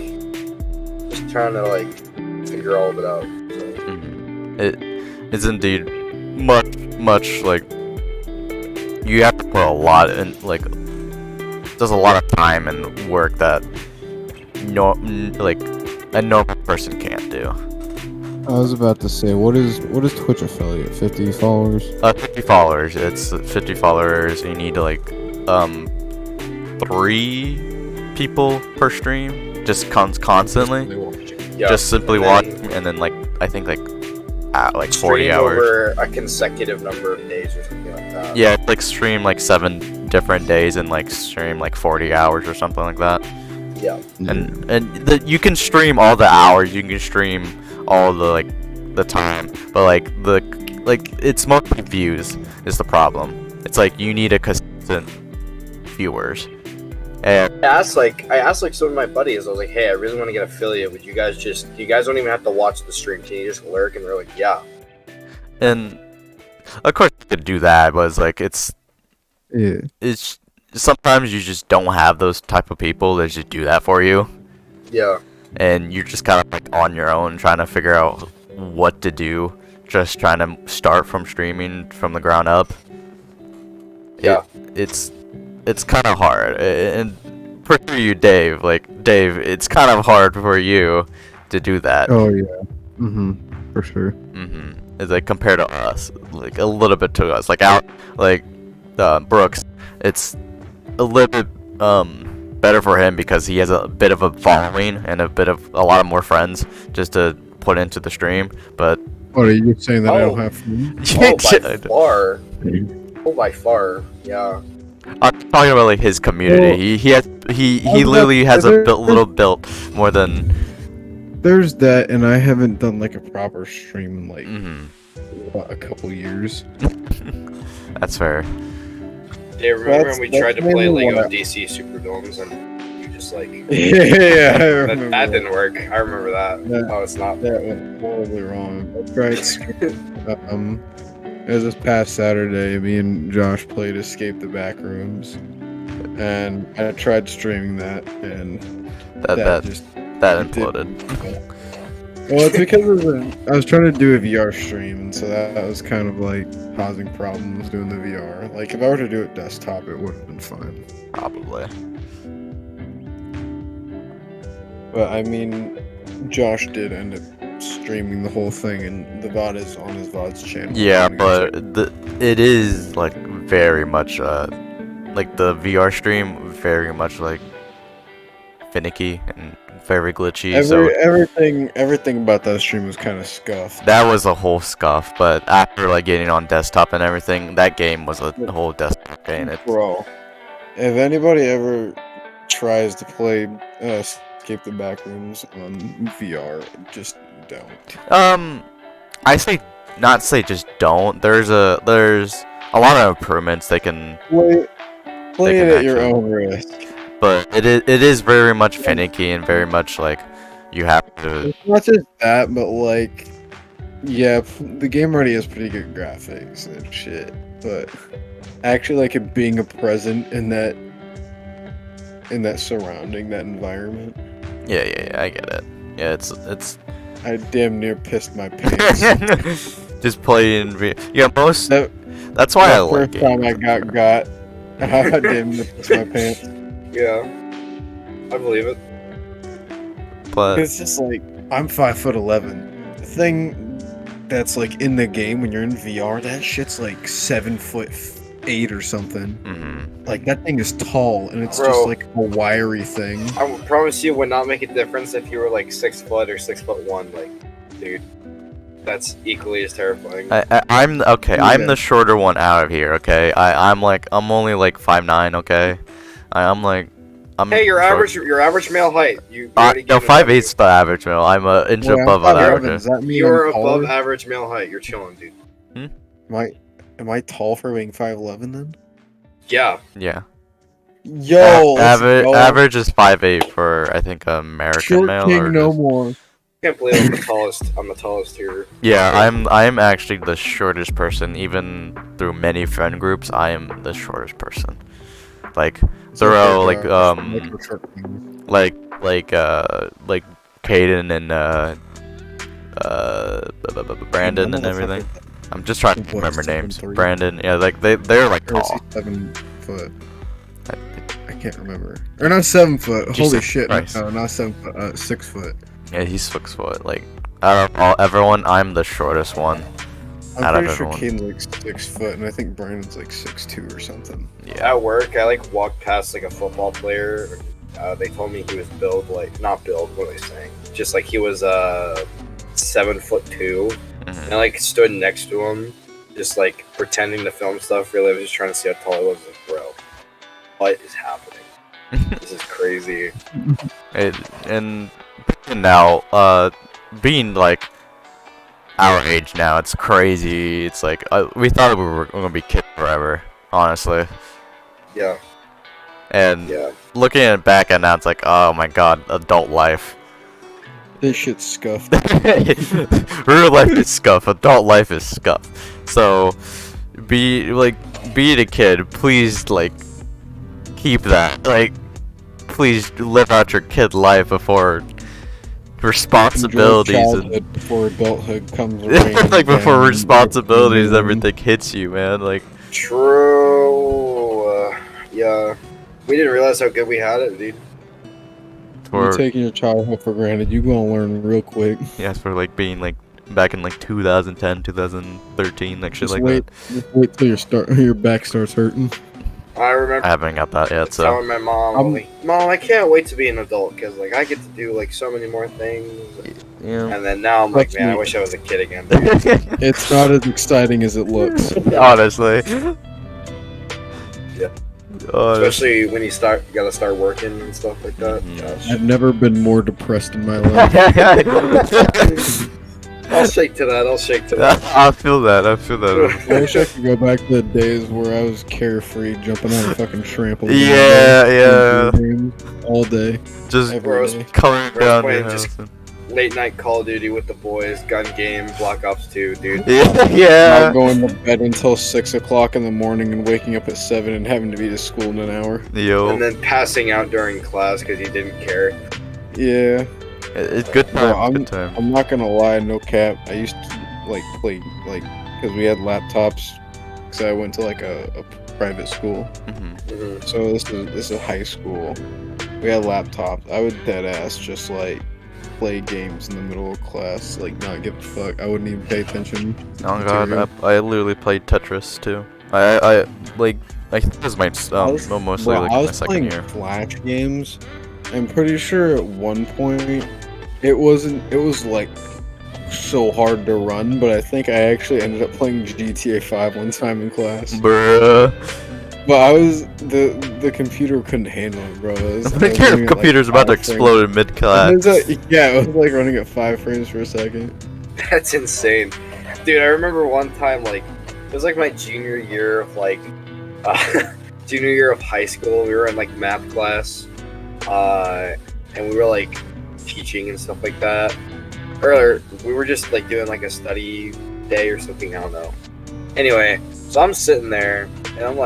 Speaker 3: just trying to like figure all of it out. So.
Speaker 1: It is indeed much like you have to put a lot in, like there's a lot of time and work that a normal person can't do.
Speaker 2: I was about to say, what is Twitch affiliate? 50 followers?
Speaker 1: 50 followers. It's 50 followers. You need to like 3 people per stream, just constantly.
Speaker 3: Yeah.
Speaker 1: Just simply watching, and then like I think like 40 hours
Speaker 3: over a consecutive number of days or something like that.
Speaker 1: Yeah, it's like stream like 7 different days and like stream like 40 hours or something like that.
Speaker 3: Yeah.
Speaker 1: And you can stream all the hours, you can stream all the like the time, but like it's mostly views is the problem. It's like you need a consistent viewers. And
Speaker 3: I asked like some of my buddies, I was like, hey, I really want to get affiliate. Would you guys don't even have to watch the stream, can you just lurk? And they're like, yeah.
Speaker 1: And of course you could do that, but it's like it's sometimes you just don't have those type of people that just do that for you.
Speaker 3: Yeah.
Speaker 1: And you're just kind of like on your own trying to figure out what to do, just trying to start from streaming from the ground up.
Speaker 3: Yeah.
Speaker 1: It's kind of hard, and for you, Dave, it's kind of hard for you to do that.
Speaker 2: Oh yeah, for sure.
Speaker 1: It's like compared to us, like a little bit to us, Brooks. It's a little bit better for him because he has a bit of a following and a lot of more friends just to put into the stream. But
Speaker 2: what are you saying that I don't have friends?
Speaker 3: By far. Oh, by far, yeah.
Speaker 1: I'm talking about like his community. He literally has a little built more than.
Speaker 4: There's that, and I haven't done like a proper stream in like what, a couple years.
Speaker 1: That's fair.
Speaker 3: Yeah, remember when we tried to play Lego DC Superdomes and you just like
Speaker 4: yeah, I remember
Speaker 3: that didn't work. I remember that. Oh, it's not.
Speaker 4: That went horribly wrong. I tried. It was this past Saturday. Me and Josh played Escape the Backrooms, and I tried streaming that, and
Speaker 1: that imploded.
Speaker 4: Well, it's because I was trying to do a VR stream, and so that was kind of like causing problems doing the VR. Like, if I were to do it desktop, it would have been fine.
Speaker 1: Probably.
Speaker 4: But I mean, Josh did end up streaming the whole thing, and the VOD is on his VOD's channel.
Speaker 1: Yeah, but it is like very much like the VR stream very much like finicky and very glitchy.
Speaker 4: Everything about that stream was kind of scuffed.
Speaker 1: That was a whole scuff, but after like getting on desktop and everything, that game was a whole desktop game.
Speaker 4: Bro, if anybody ever tries to play Escape the Backrooms on VR, just don't.
Speaker 1: I say not say just don't. There's a lot of improvements they can
Speaker 4: play it at your own risk.
Speaker 1: But it is very much finicky and very much like you have to.
Speaker 4: It's not just that, but like, yeah, the game already has pretty good graphics and shit. But actually, like it being a present in that surrounding, that environment.
Speaker 1: Yeah, I get it. Yeah, it's.
Speaker 4: I damn near pissed my pants.
Speaker 1: Just playing. Yeah, that's why I like it.
Speaker 4: First time I got, I damn near pissed my pants.
Speaker 3: Yeah, I believe it.
Speaker 1: But
Speaker 4: it's just like I'm 5'11". The thing that's like in the game when you're in VR, that shit's like 7'8" or something. Like that thing is tall, and it's just like a wiry thing.
Speaker 3: I promise you, it would not make a difference if you were like 6 foot or 6'1". Like, dude, that's equally as terrifying.
Speaker 1: I'm okay. Yeah. I'm the shorter one out of here. Okay, I'm only like 5'9". Okay. I'm
Speaker 3: hey, your average male height.
Speaker 1: No, 5'8's the average male. I'm an inch above average.
Speaker 4: Does that mean
Speaker 3: you're above average male height? You're chilling, dude.
Speaker 4: Am I tall for being 5'11" then?
Speaker 3: Yeah.
Speaker 1: Yeah.
Speaker 4: Yo,
Speaker 1: average is 5'8" for I think American
Speaker 4: Short
Speaker 1: male.
Speaker 4: King
Speaker 1: or
Speaker 4: no more.
Speaker 3: I can't believe I'm the tallest. I'm the tallest here.
Speaker 1: Yeah, I'm actually the shortest person. Even through many friend groups, I am the shortest person. Like thorough, like Caden and Brandon and everything. I'm just trying to remember names. Brandon, yeah, like they're like tall.
Speaker 4: 7 foot. I can't remember. Or not 7 foot. Holy shit!
Speaker 1: Christ.
Speaker 4: No, not 7 foot. 6 foot.
Speaker 1: Yeah, he's 6 foot. Like out of everyone, I'm the shortest one.
Speaker 4: I'm pretty sure Caden's like 6 foot, and I think Brandon's like 6'2" or something.
Speaker 1: Yeah.
Speaker 3: At work, I like walked past like a football player. They told me he was not build. What are they saying? Just like he was 7'2". And I like stood next to him, just like pretending to film stuff. Really, I was just trying to see how tall he was. Like, bro, what is happening? This is crazy.
Speaker 1: And now, being like our age now, it's crazy. It's like we thought we were gonna be kids forever, honestly.
Speaker 3: Yeah.
Speaker 1: And looking at it back and now, it's like, oh my god, adult life.
Speaker 4: This shit's scuffed.
Speaker 1: Real life is scuffed. Adult life is scuffed. So, being a kid, please keep that. Please live out your kid life before responsibilities and
Speaker 4: before adulthood comes around.
Speaker 1: Before responsibilities, everything hits you, man.
Speaker 3: True. Yeah. We didn't realize how good we had it, dude.
Speaker 4: You're taking your childhood for granted. You gonna learn real quick.
Speaker 1: Yeah, for being back in 2010, 2013, shit
Speaker 4: just
Speaker 1: like
Speaker 4: wait,
Speaker 1: that.
Speaker 4: Just wait till your back starts hurting.
Speaker 3: I remember.
Speaker 1: I haven't got that yet, so.
Speaker 3: Telling my mom, Mom, I can't wait to be an adult because I get to do so many more things.
Speaker 1: Yeah.
Speaker 3: And then now I'm like, man, I wish I was a kid again.
Speaker 4: It's not as exciting as it looks.
Speaker 1: Honestly.
Speaker 3: Yeah. Especially when you gotta start working and stuff like that. Gosh.
Speaker 2: I've never been more depressed in my life.
Speaker 3: I'll shake to that.
Speaker 1: I feel that.
Speaker 2: I wish I could go back to the days where I was carefree, jumping on a fucking trampoline.
Speaker 1: Yeah.
Speaker 2: All day.
Speaker 1: Just
Speaker 3: Bros,
Speaker 1: coming down your
Speaker 3: just
Speaker 1: house.
Speaker 3: late night Call of Duty with the boys, gun game, Black Ops 2, dude.
Speaker 1: Yeah.
Speaker 2: Not going to bed until 6 o'clock in the morning and waking up at 7 and having to be to school in an hour.
Speaker 1: Yo.
Speaker 3: And then passing out during class because you didn't care.
Speaker 2: Yeah.
Speaker 1: It's good time. Good time.
Speaker 2: I'm not gonna lie, no cap. I used to play because we had laptops. Because I went to a private school. So this is high school. We had laptops. I would dead ass just play games in the middle of class, not give a fuck. I wouldn't even pay attention.
Speaker 1: Oh god, I literally played Tetris too. I think this is my mostly my second year.
Speaker 2: Flash games. I'm pretty sure at one point it was so hard to run, but I think I actually ended up playing GTA 5 one time in class.
Speaker 1: Bruh.
Speaker 2: But the computer couldn't handle it, bro.
Speaker 1: The computer's about to explode in mid-class.
Speaker 2: Yeah, it was running at 5 frames per second.
Speaker 3: That's insane. Dude, I remember one time, it was my junior year of junior year of high school. We were in math class, and we were teaching and stuff like that. Or we were just doing a study day or something, I don't know. Anyway, so I'm sitting there and I'm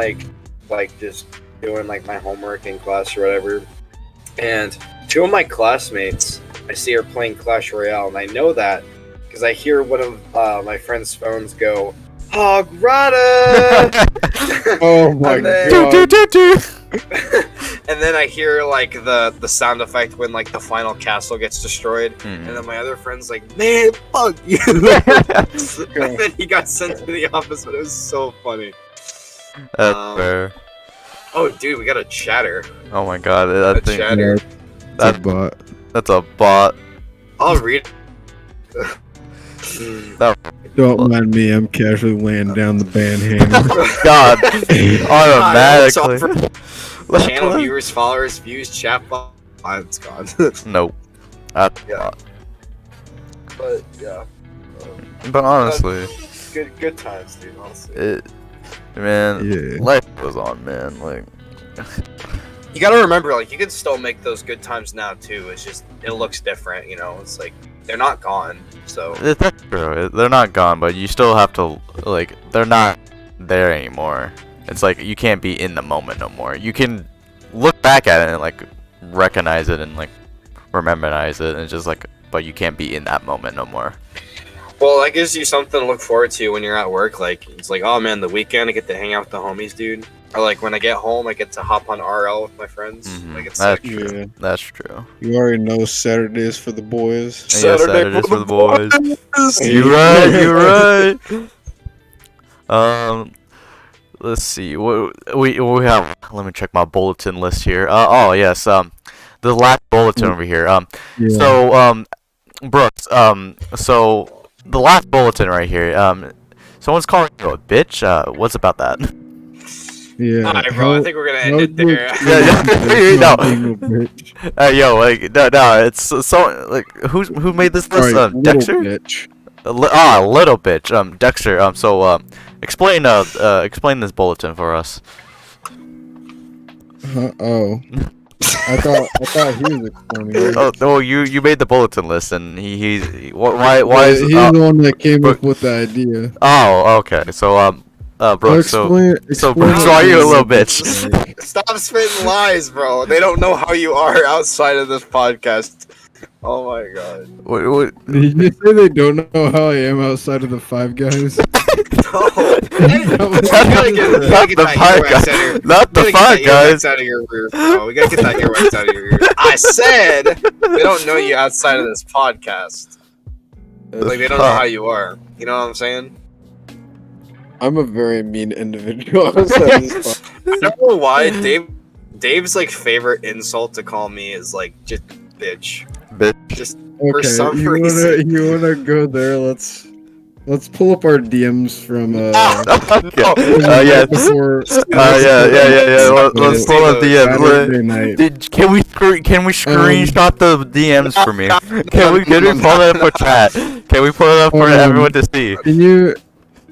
Speaker 3: just doing my homework in class or whatever. And 2 of my classmates, I see her playing Clash Royale, and I know that because I hear one of my friend's phones go, "Hog Rada!"
Speaker 2: Oh my god.
Speaker 3: And then I hear the sound effect when the final castle gets destroyed, and then my other friend's "Man, fuck you!" And then he got sent to the office, but it was so funny.
Speaker 1: That's fair.
Speaker 3: Oh, dude, we got a chatter.
Speaker 1: Oh my god,
Speaker 3: Chatter.
Speaker 2: That's a bot.
Speaker 1: That's a bot.
Speaker 3: I'll read.
Speaker 2: Don't mind me, I'm casually laying down the bandhammer.
Speaker 1: God, automatically.
Speaker 3: Channel viewers, followers, views, chat box. It's gone.
Speaker 1: Nope.
Speaker 3: Yeah. But yeah.
Speaker 1: But honestly,
Speaker 3: good times, dude. Honestly.
Speaker 1: Life goes on, man.
Speaker 3: You gotta remember, you can still make those good times now too. It's just it looks different, It's they're not gone. So
Speaker 1: that's true. They're not gone, but you still have to they're not there anymore. It's you can't be in the moment no more. You can look back at it and recognize it and rememberize it, and it's just but you can't be in that moment no more.
Speaker 3: Well, that gives you something to look forward to when you're at work. It's oh man, the weekend I get to hang out with the homies, dude. Or when I get home, I get to hop on RL with my friends. It's
Speaker 1: That's true. Yeah. That's true.
Speaker 2: You already know Saturdays for the boys.
Speaker 1: Saturdays for the boys. You're right. Let's see. We have. Let me check my bulletin list here. Oh yes. The last bulletin over here. So Brooks. So the last bulletin right here. Someone's calling you a bitch. What's about that?
Speaker 2: Yeah.
Speaker 3: Alright, bro. I think we're gonna end it there.
Speaker 1: No. Yo, no. It's so who made this list? Dexter.
Speaker 2: Bitch.
Speaker 1: Little bitch. Dexter. So explain this bulletin for us.
Speaker 2: Oh. I thought he was explaining it.
Speaker 1: Oh, you made the bulletin list, and why is
Speaker 2: he's the one that came up with the idea.
Speaker 1: Oh, okay. So Brooks. So Brooks, why are you a little bitch?
Speaker 3: Stop spitting lies, bro. They don't know how you are outside of this podcast. Oh my god.
Speaker 2: What? Did you say they don't know how I am outside of the Five Guys?
Speaker 3: No.
Speaker 1: Not the Five Guys.
Speaker 3: Out of your rear, bro. We gotta get that earwax out of your ear. I said they don't know you outside of this podcast. They don't know how you are. You know what I'm saying?
Speaker 2: I'm a very mean individual outside of this podcast.
Speaker 3: I don't know why Dave's favorite insult to call me is just bitch.
Speaker 1: Bitch.
Speaker 3: Just for some reason.
Speaker 2: You wanna go there? Let's Let's pull up our DMs from
Speaker 1: Yeah.
Speaker 2: before.
Speaker 1: Yeah. Let's pull up
Speaker 2: Saturday night.
Speaker 1: Can we screenshot the DMs for me? Can we pull that up for chat? Can we pull it up for everyone to see?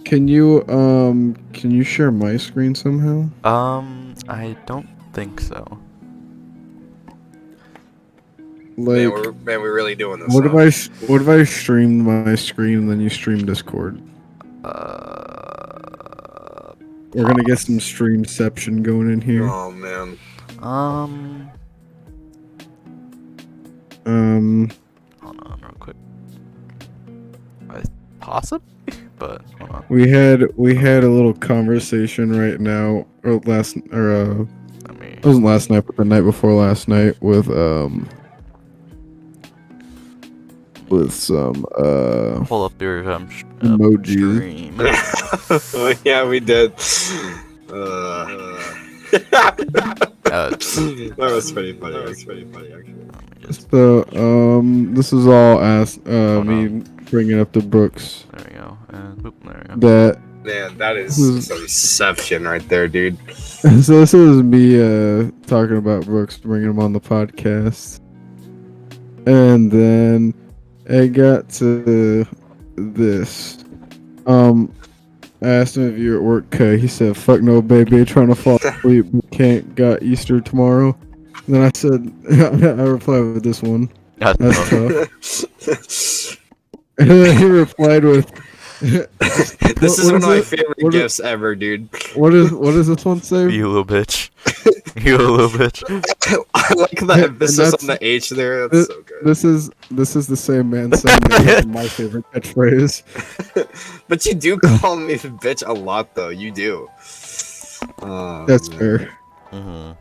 Speaker 2: Can you share my screen somehow?
Speaker 1: I don't think so.
Speaker 2: Like,
Speaker 3: man, we're really doing this.
Speaker 2: What if I stream my screen and then you stream Discord? We're gonna get some streamception going in here.
Speaker 3: Oh man.
Speaker 1: Hold on, real quick. Possibly, but hold on.
Speaker 2: We had a little conversation right now, or it wasn't last night, but the night before last night with some
Speaker 1: pull up your
Speaker 2: emojis.
Speaker 3: Oh, yeah, we did. That was pretty funny. Actually.
Speaker 2: So this is all me bringing up the Brooks.
Speaker 1: There we go. And whoop, there we go.
Speaker 2: That
Speaker 3: Man, that is some deception right there, dude.
Speaker 2: So this is me talking about Brooks, bringing him on the podcast, and then I got to this. I asked him if you were at work, he said, "Fuck no, baby, trying to fall asleep. Can't got Easter tomorrow." And then I said, I replied with this one. That's tough. And then he replied with,
Speaker 3: "This is one of my favorite gifts ever, dude."
Speaker 2: What does this one say?
Speaker 1: You little bitch. You little bitch.
Speaker 3: I like the emphasis on the H there. That's so good.
Speaker 2: This is the same man saying that my favorite catchphrase.
Speaker 3: But you do call me the bitch a lot, though. You do.
Speaker 2: That's fair.
Speaker 1: Mm-hmm.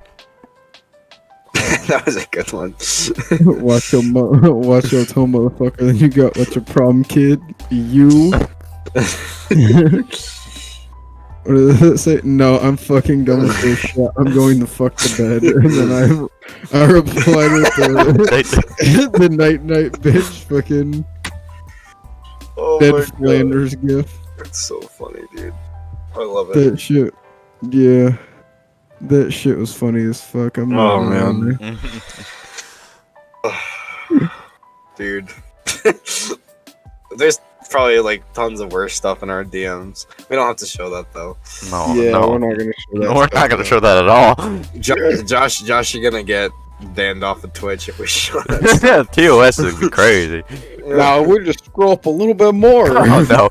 Speaker 3: That was a good one.
Speaker 2: Watch your tone, motherfucker. Then you got what's your problem, kid? You. What does it say? No, I'm fucking done with this shit. I'm going to fuck the bed. And then I replied with the night bitch fucking Dead Flanders gif.
Speaker 3: That's so funny, dude. I love it.
Speaker 2: That shit. Yeah. That shit was funny as fuck. I'm not
Speaker 3: man. Dude. There's probably like tons of worse stuff in our DMs. We don't have to show that though.
Speaker 1: No,
Speaker 2: we're not gonna show that.
Speaker 1: No, we're not gonna show that at all.
Speaker 3: Josh, you're gonna get banned off of Twitch if we show that.
Speaker 1: Yeah, TOS would be crazy.
Speaker 2: No, we just scroll up a little bit more.
Speaker 1: Oh no.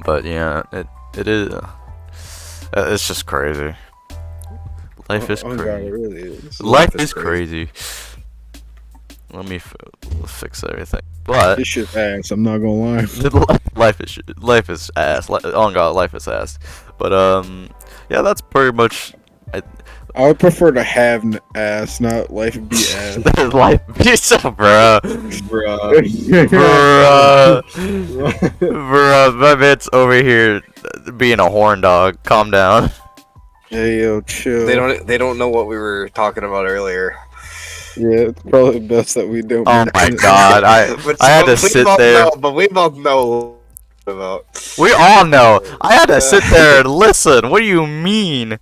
Speaker 1: But yeah, it is. It's just crazy. Life is crazy.
Speaker 2: God, it really is.
Speaker 1: Life is crazy. Let me fix everything. But
Speaker 2: this shit's ass. I'm not gonna lie.
Speaker 1: life is ass. Oh god, life is ass. But yeah, that's pretty much.
Speaker 2: I would prefer to have an ass, not life be ass.
Speaker 1: Life be so, bruh. My man's over here being a horn dog. Calm down.
Speaker 2: Hey yo, chill.
Speaker 3: They don't know what we were talking about earlier.
Speaker 2: Yeah, it's probably best that we don't.
Speaker 1: Oh my god, I had to sit there.
Speaker 3: But we both know about.
Speaker 1: We all know. I had to sit there and listen. What do you mean?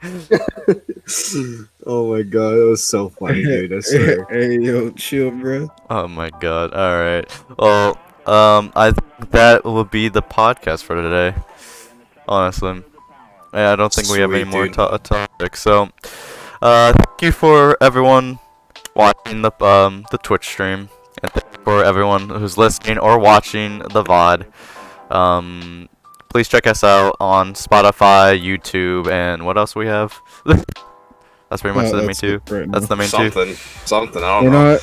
Speaker 3: Oh my god, that was so funny, dude. I swear.
Speaker 2: Hey yo, chill, bro.
Speaker 1: Oh my god. All right. Well, I think that will be the podcast for today. Honestly, yeah, I don't think we have any more topics. So, thank you for everyone watching the Twitch stream, and thank you for everyone who's listening or watching the VOD. Please check us out on Spotify, YouTube, and what else we have? That's pretty much the main two. That's the main two.
Speaker 3: Something. I don't know.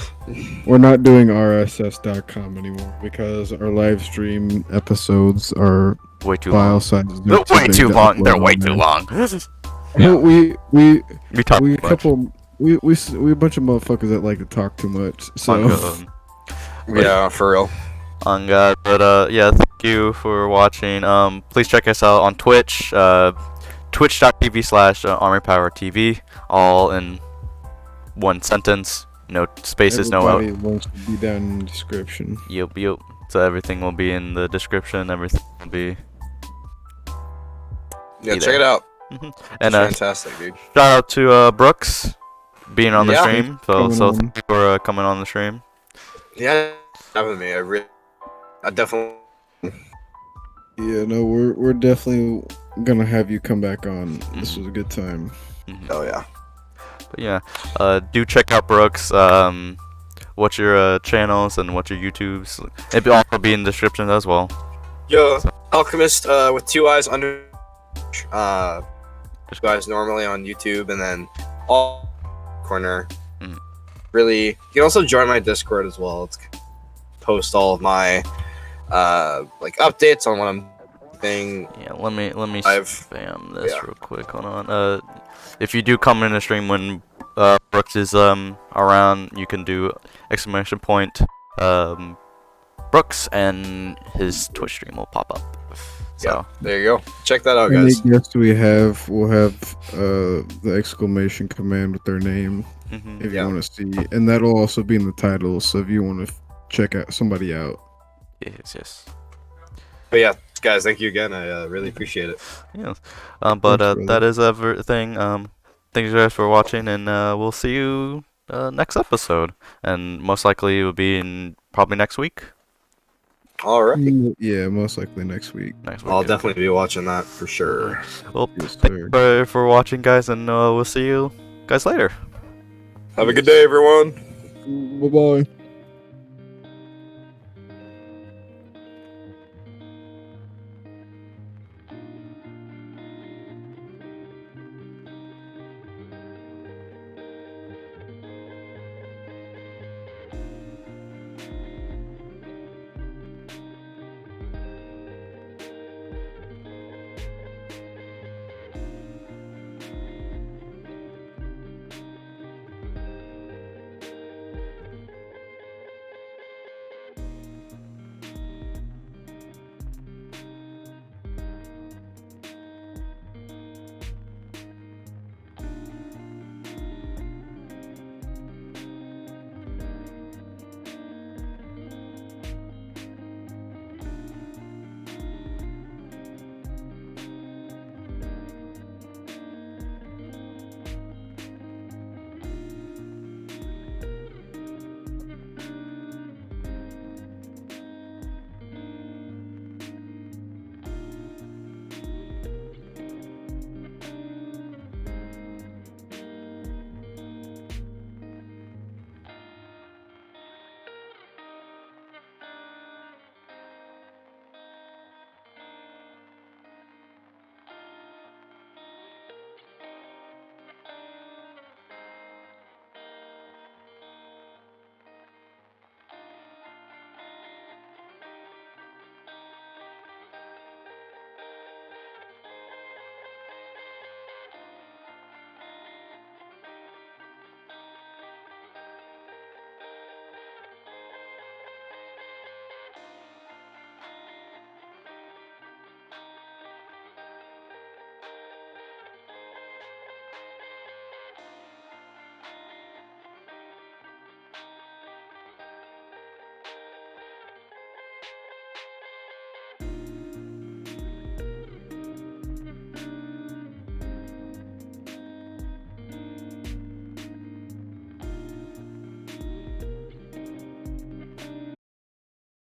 Speaker 2: We're not doing RSS.com anymore because our live stream episodes are
Speaker 1: way too
Speaker 2: file
Speaker 1: long.
Speaker 2: sizes.
Speaker 1: They're way too long. They're way too long.
Speaker 2: We
Speaker 1: talk
Speaker 2: we
Speaker 1: too much.
Speaker 2: we a bunch of motherfuckers that like to talk too much. So
Speaker 3: yeah, for real.
Speaker 1: On God, but yeah, thank you for watching. Please check us out on Twitch, twitch.tv/ArmypowerTV, all in one sentence, no spaces, no out.
Speaker 2: Everybody wants to be down in the description.
Speaker 1: Yup. So everything will be in the description. Everything will be.
Speaker 3: Yeah, check it out.
Speaker 1: And
Speaker 3: it's fantastic, dude.
Speaker 1: Shout out to Brooks being on the
Speaker 3: Yeah.
Speaker 1: stream. So thank you for coming on the stream.
Speaker 3: Yeah, having me. I definitely.
Speaker 2: Yeah, no, we're definitely gonna have you come back on. This was a good time.
Speaker 3: Oh yeah.
Speaker 1: But yeah, do check out Brooks. What's your channels and what's your YouTubes? It'll also be in the description as well.
Speaker 3: Yo, Alchemist with 2 eyes under. 2 eyes normally on YouTube, and then all corner. Really, you can also join my Discord as well. It's post all of my like updates on what I'm doing.
Speaker 1: Yeah, let me spam this real quick. Hold on. If you do come in the stream when Brooks is around, you can do exclamation point Brooks, and his Twitch stream will pop up. So
Speaker 3: yeah, there you go. Check that out, guys.
Speaker 2: Any guests we'll have the exclamation command with their name if you want to see, and that'll also be in the title. So if you want to check out somebody out.
Speaker 1: Yes.
Speaker 3: But yeah, guys, thank you again. I really appreciate it.
Speaker 1: Yes. But that is everything. Thank you guys for watching, and we'll see you next episode, and most likely it will be in probably next week.
Speaker 3: All right.
Speaker 2: Yeah, most likely next week.
Speaker 3: I'll definitely be watching that for sure.
Speaker 1: Well, thank you for watching, guys, and we'll see you guys later.
Speaker 3: Have a good day, everyone.
Speaker 2: Bye bye.